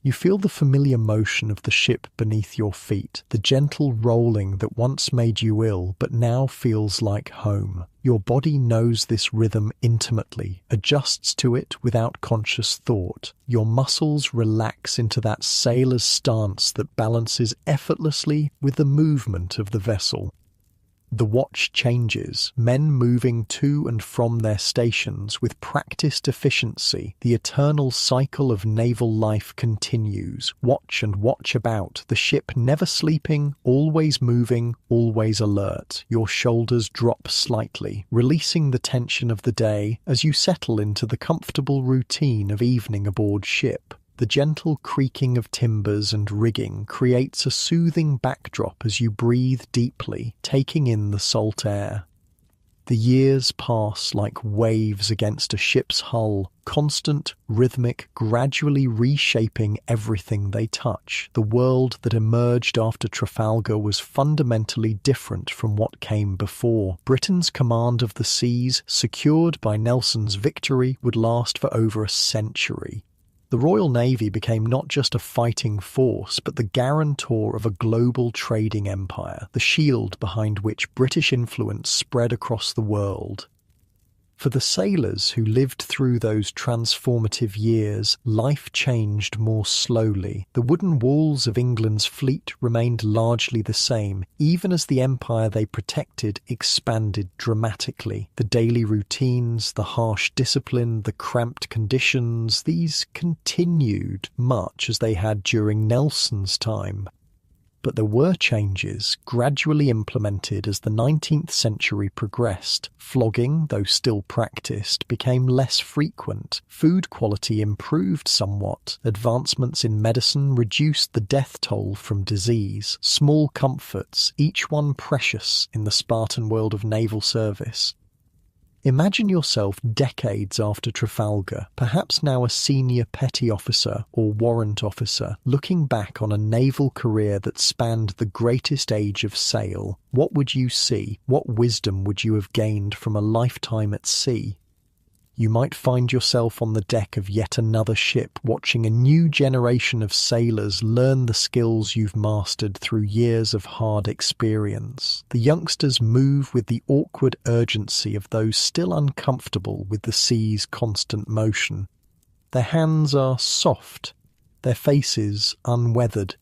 You feel the familiar motion of the ship beneath your feet, the gentle rolling that once made you ill but now feels like home. Your body knows this rhythm intimately, adjusts to it without conscious thought. Your muscles relax into that sailor's stance that balances effortlessly with the movement of the vessel. The watch changes, men moving to and from their stations with practiced efficiency. The eternal cycle of naval life continues. Watch and watch about, the ship never sleeping, always moving, always alert. Your shoulders drop slightly, releasing the tension of the day as you settle into the comfortable routine of evening aboard ship. The gentle creaking of timbers and rigging creates a soothing backdrop as you breathe deeply, taking in the salt air. The years pass like waves against a ship's hull, constant, rhythmic, gradually reshaping everything they touch. The world that emerged after Trafalgar was fundamentally different from what came before. Britain's command of the seas, secured by Nelson's victory, would last for over a century. The Royal Navy became not just a fighting force, but the guarantor of a global trading empire, the shield behind which British influence spread across the world. For the sailors who lived through those transformative years, life changed more slowly. The wooden walls of England's fleet remained largely the same, even as the empire they protected expanded dramatically. The daily routines, the harsh discipline, the cramped conditions, these continued much as they had during Nelson's time. But there were changes gradually implemented as the 19th century progressed. Flogging, though still practiced, became less frequent. Food quality improved somewhat. Advancements in medicine reduced the death toll from disease. Small comforts, each one precious in the Spartan world of naval service. Imagine yourself decades after Trafalgar, perhaps now a senior petty officer or warrant officer, looking back on a naval career that spanned the greatest age of sail. What would you see? What wisdom would you have gained from a lifetime at sea? You might find yourself on the deck of yet another ship, watching a new generation of sailors learn the skills you've mastered through years of hard experience. The youngsters move with the awkward urgency of those still uncomfortable with the sea's constant motion. Their hands are soft, their faces unweathered.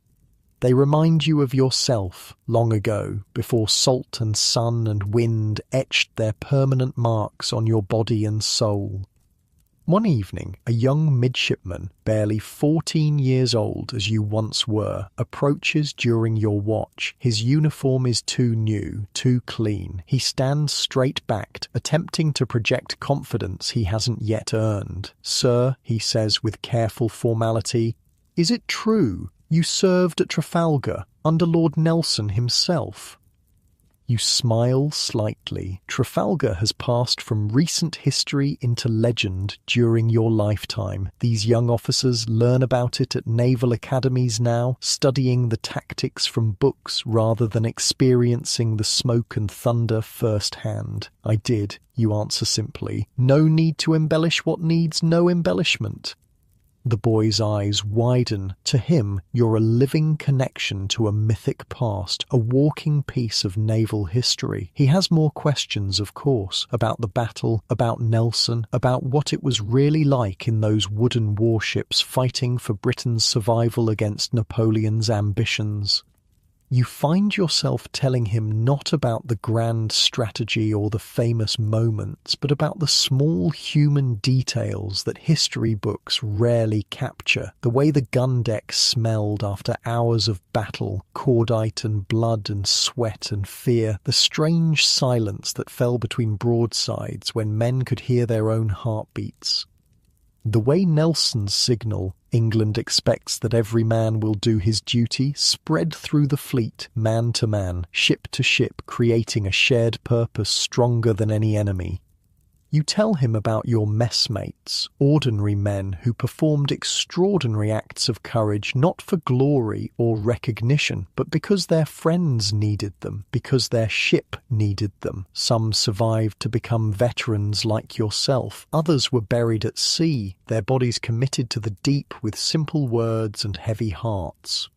They remind you of yourself long ago, before salt and sun and wind etched their permanent marks on your body and soul. One evening, a young midshipman, barely 14 years old as you once were, approaches during your watch. His uniform is too new, too clean. He stands straight-backed, attempting to project confidence he hasn't yet earned. "Sir," he says with careful formality, "is it true? You served at Trafalgar, under Lord Nelson himself." You smile slightly. Trafalgar has passed from recent history into legend during your lifetime. These young officers learn about it at naval academies now, studying the tactics from books rather than experiencing the smoke and thunder firsthand. "I did," you answer simply. "No need to embellish what needs no embellishment." The boy's eyes widen. To him, you're a living connection to a mythic past, a walking piece of naval history. He has more questions, of course, about the battle, about Nelson, about what it was really like in those wooden warships fighting for Britain's survival against Napoleon's ambitions. You find yourself telling him not about the grand strategy or the famous moments, but about the small human details that history books rarely capture. The way the gun deck smelled after hours of battle, cordite and blood and sweat and fear. The strange silence that fell between broadsides when men could hear their own heartbeats. The way Nelson's signal, "England expects that every man will do his duty," spread through the fleet, man to man, ship to ship, creating a shared purpose stronger than any enemy. You tell him about your messmates, ordinary men who performed extraordinary acts of courage not for glory or recognition, but because their friends needed them, because their ship needed them. Some survived to become veterans like yourself. Others were buried at sea, their bodies committed to the deep with simple words and heavy hearts.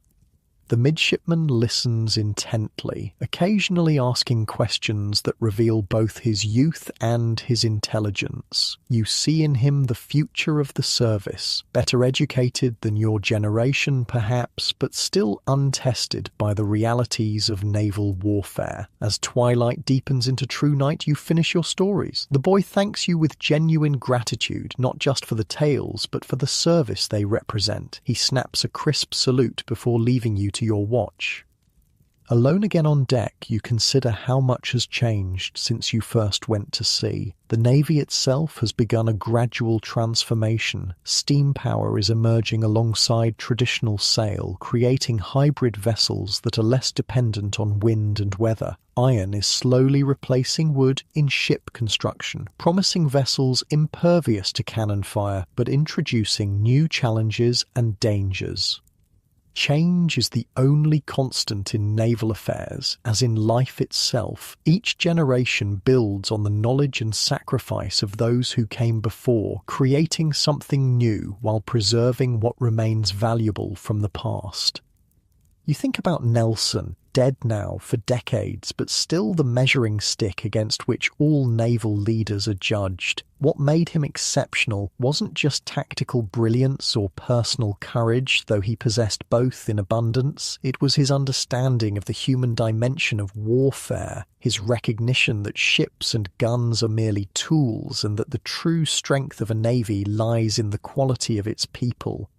The midshipman listens intently, occasionally asking questions that reveal both his youth and his intelligence. You see in him the future of the service, better educated than your generation perhaps, but still untested by the realities of naval warfare. As twilight deepens into true night, you finish your stories. The boy thanks you with genuine gratitude, not just for the tales, but for the service they represent. He snaps a crisp salute before leaving you to your watch. Alone again on deck, you consider how much has changed since you first went to sea. The Navy itself has begun a gradual transformation. Steam power is emerging alongside traditional sail, creating hybrid vessels that are less dependent on wind and weather. Iron is slowly replacing wood in ship construction, promising vessels impervious to cannon fire, but introducing new challenges and dangers. Change is the only constant in naval affairs, as in life itself. Each generation builds on the knowledge and sacrifice of those who came before, creating something new while preserving what remains valuable from the past. You think about Nelson. dead now for decades, but still the measuring stick against which all naval leaders are judged. What made him exceptional wasn't just tactical brilliance or personal courage, though he possessed both in abundance. It was his understanding of the human dimension of warfare, his recognition that ships and guns are merely tools and that the true strength of a navy lies in the quality of its people.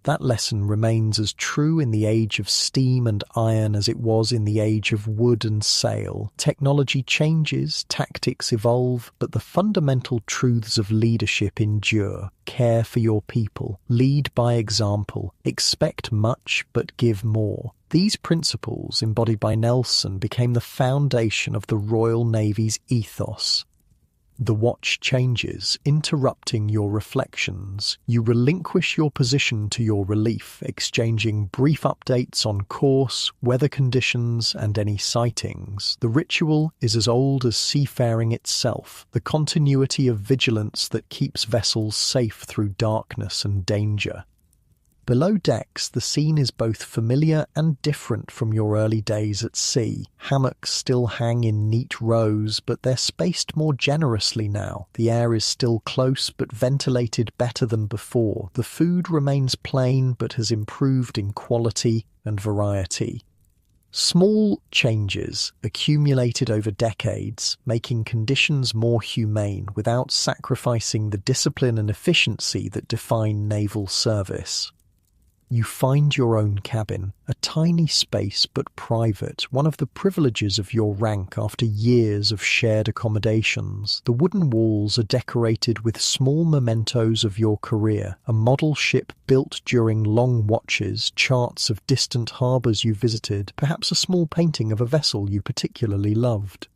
That lesson remains as true in the age of steam and iron as it was in the age of wood and sail. Technology changes, tactics evolve, but the fundamental truths of leadership endure. Care for your people, lead by example, expect much but give more. These principles, embodied by Nelson, became the foundation of the Royal Navy's ethos. The watch changes, interrupting your reflections. You relinquish your position to your relief, exchanging brief updates on course, weather conditions, and any sightings. The ritual is as old as seafaring itself, the continuity of vigilance that keeps vessels safe through darkness and danger. Below decks, the scene is both familiar and different from your early days at sea. Hammocks still hang in neat rows, but they're spaced more generously now. The air is still close, but ventilated better than before. The food remains plain, but has improved in quality and variety. Small changes accumulated over decades, making conditions more humane without sacrificing the discipline and efficiency that define naval service. You find your own cabin, a tiny space but private, one of the privileges of your rank after years of shared accommodations. The wooden walls are decorated with small mementos of your career, a model ship built during long watches, charts of distant harbours you visited, perhaps a small painting of a vessel you particularly loved.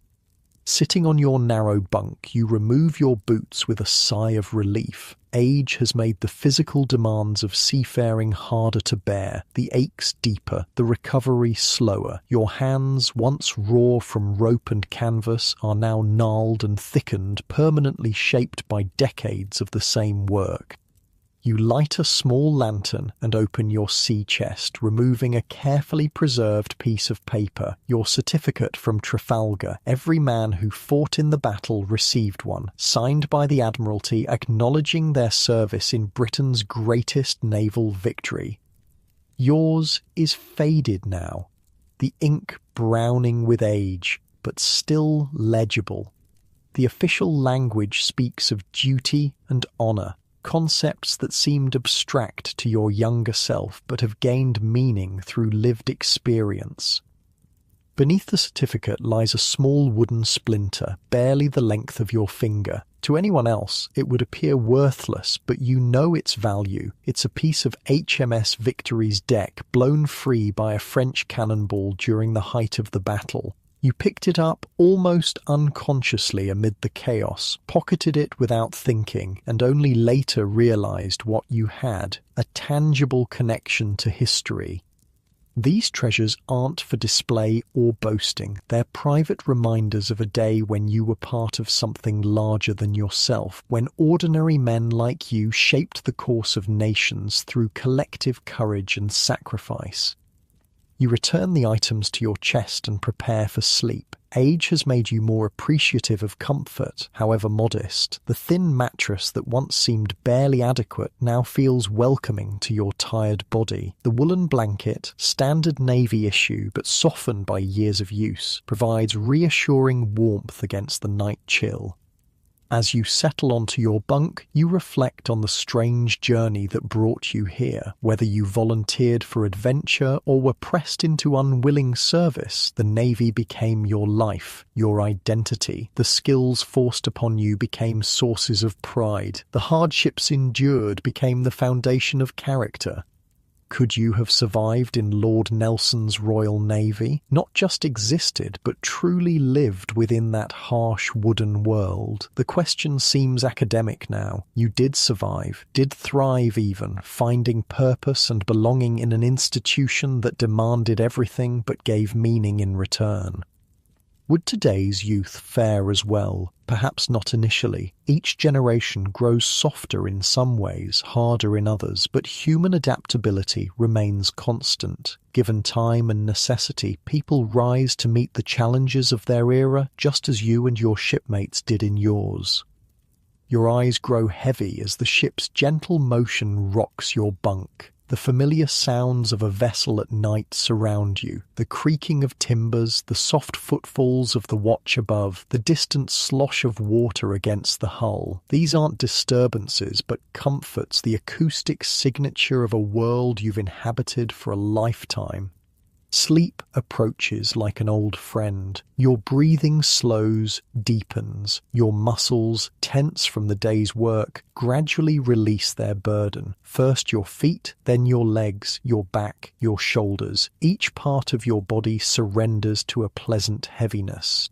Sitting on your narrow bunk, you remove your boots with a sigh of relief. Age has made the physical demands of seafaring harder to bear, the aches deeper, the recovery slower. Your hands, once raw from rope and canvas, are now gnarled and thickened, permanently shaped by decades of the same work. You light a small lantern and open your sea chest, removing a carefully preserved piece of paper, your certificate from Trafalgar. Every man who fought in the battle received one, signed by the Admiralty, acknowledging their service in Britain's greatest naval victory. Yours is faded now, the ink browning with age, but still legible. The official language speaks of duty and honour, concepts that seemed abstract to your younger self but have gained meaning through lived experience. Beneath the certificate lies a small wooden splinter, barely the length of your finger. To anyone else, it would appear worthless, but you know its value. It's a piece of HMS Victory's deck, blown free by a French cannonball during the height of the battle. You picked it up almost unconsciously amid the chaos, pocketed it without thinking, and only later realized what you had, a tangible connection to history. These treasures aren't for display or boasting. They're private reminders of a day when you were part of something larger than yourself, when ordinary men like you shaped the course of nations through collective courage and sacrifice. You return the items to your chest and prepare for sleep. Age has made you more appreciative of comfort, however modest. The thin mattress that once seemed barely adequate now feels welcoming to your tired body. The woolen blanket, standard Navy issue but softened by years of use, provides reassuring warmth against the night chill. As you settle onto your bunk, you reflect on the strange journey that brought you here. Whether you volunteered for adventure or were pressed into unwilling service, the Navy became your life, your identity. The skills forced upon you became sources of pride. The hardships endured became the foundation of character. Could you have survived in Lord Nelson's Royal Navy? Not just existed, but truly lived within that harsh wooden world. The question seems academic now. You did survive, did thrive even, finding purpose and belonging in an institution that demanded everything but gave meaning in return. Would today's youth fare as well? Perhaps not initially. Each generation grows softer in some ways, harder in others, but human adaptability remains constant. Given time and necessity, people rise to meet the challenges of their era, just as you and your shipmates did in yours. Your eyes grow heavy as the ship's gentle motion rocks your bunk. The familiar sounds of a vessel at night surround you, the creaking of timbers, the soft footfalls of the watch above, the distant slosh of water against the hull. These aren't disturbances, but comforts, the acoustic signature of a world you've inhabited for a lifetime. Sleep approaches like an old friend. Your breathing slows, deepens. Your muscles, tense from the day's work, gradually release their burden. First your feet, then your legs, your back, your shoulders. Each part of your body surrenders to a pleasant heaviness.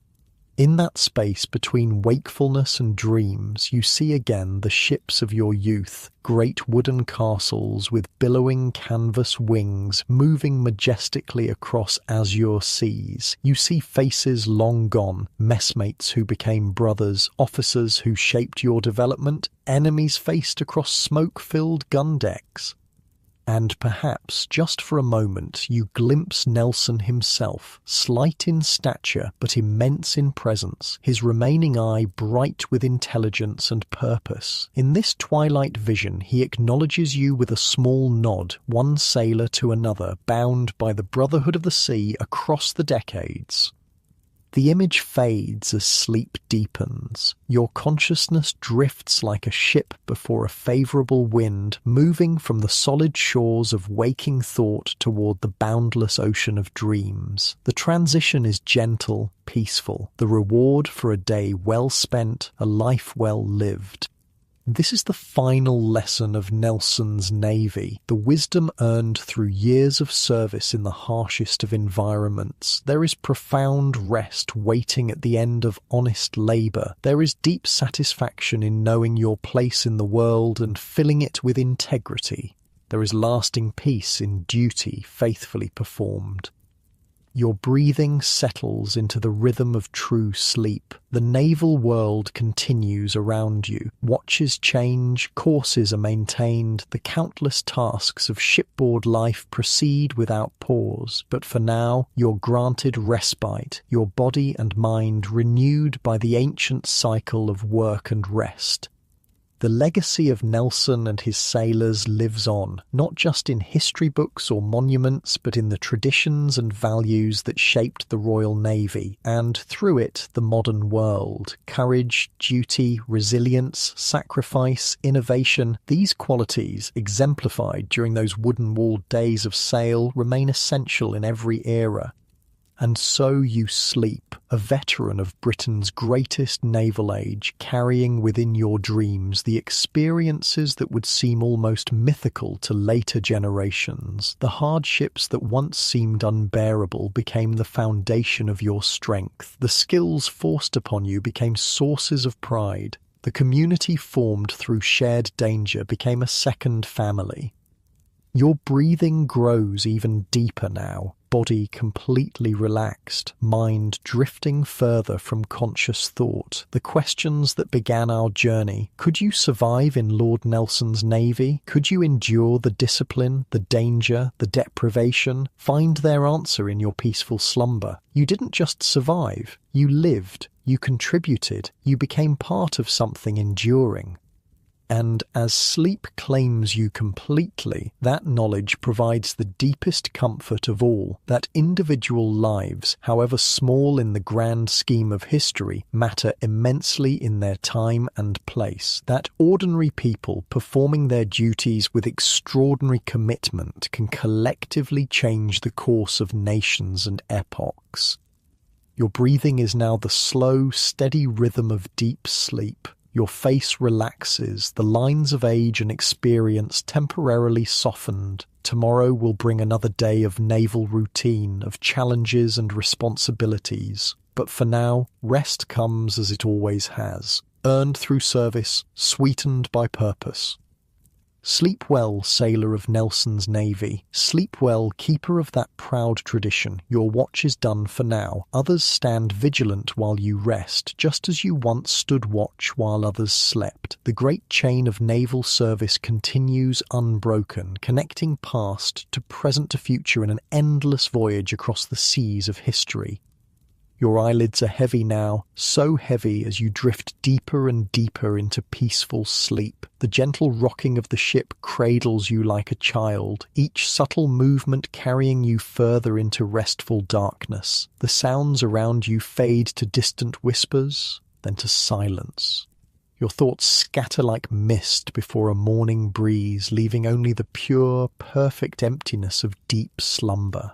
In that space between wakefulness and dreams, you see again the ships of your youth, great wooden castles with billowing canvas wings moving majestically across azure seas. You see faces long gone, messmates who became brothers, officers who shaped your development, enemies faced across smoke-filled gun decks. And perhaps, just for a moment, you glimpse Nelson himself, slight in stature but immense in presence, his remaining eye bright with intelligence and purpose. In this twilight vision he acknowledges you with a small nod, one sailor to another, bound by the brotherhood of the sea across the decades. The image fades as sleep deepens. Your consciousness drifts like a ship before a favourable wind, moving from the solid shores of waking thought toward the boundless ocean of dreams. The transition is gentle, peaceful, the reward for a day well spent, a life well lived. This is the final lesson of Nelson's Navy, the wisdom earned through years of service in the harshest of environments. There is profound rest waiting at the end of honest labour. There is deep satisfaction in knowing your place in the world and filling it with integrity. There is lasting peace in duty faithfully performed. Your breathing settles into the rhythm of true sleep. The naval world continues around you. Watches change, courses are maintained, the countless tasks of shipboard life proceed without pause. But for now, you're granted respite, your body and mind renewed by the ancient cycle of work and rest. The legacy of Nelson and his sailors lives on, not just in history books or monuments, but in the traditions and values that shaped the Royal Navy, and through it, the modern world. Courage, duty, resilience, sacrifice, innovation, these qualities, exemplified during those wooden-walled days of sail, remain essential in every era. And so you sleep, a veteran of Britain's greatest naval age, carrying within your dreams the experiences that would seem almost mythical to later generations. The hardships that once seemed unbearable became the foundation of your strength. The skills forced upon you became sources of pride. The community formed through shared danger became a second family. Your breathing grows even deeper now, body completely relaxed, mind drifting further from conscious thought. The questions that began our journey: could you survive in Lord Nelson's Navy? Could you endure the discipline, the danger, the deprivation? Find their answer in your peaceful slumber. You didn't just survive, you lived, you contributed, you became part of something enduring. And as sleep claims you completely, that knowledge provides the deepest comfort of all, that individual lives, however small in the grand scheme of history, matter immensely in their time and place, that ordinary people performing their duties with extraordinary commitment can collectively change the course of nations and epochs. Your breathing is now the slow, steady rhythm of deep sleep. Your face relaxes, the lines of age and experience temporarily softened. Tomorrow will bring another day of naval routine, of challenges and responsibilities. But for now, rest comes as it always has, earned through service, sweetened by purpose. Sleep well, sailor of Nelson's navy. Sleep well, keeper of that proud tradition. Your watch is done for now. Others stand vigilant while you rest, just as you once stood watch while others slept. The great chain of naval service continues unbroken, connecting past to present to future in an endless voyage across the seas of history. Your eyelids are heavy now, so heavy as you drift deeper and deeper into peaceful sleep. The gentle rocking of the ship cradles you like a child, each subtle movement carrying you further into restful darkness. The sounds around you fade to distant whispers, then to silence. Your thoughts scatter like mist before a morning breeze, leaving only the pure, perfect emptiness of deep slumber.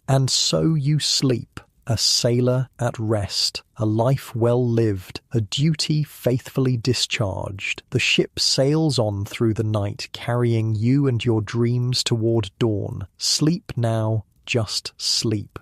And so you sleep. A sailor at rest, a life well lived, a duty faithfully discharged. The ship sails on through the night, carrying you and your dreams toward dawn. Sleep now, just sleep.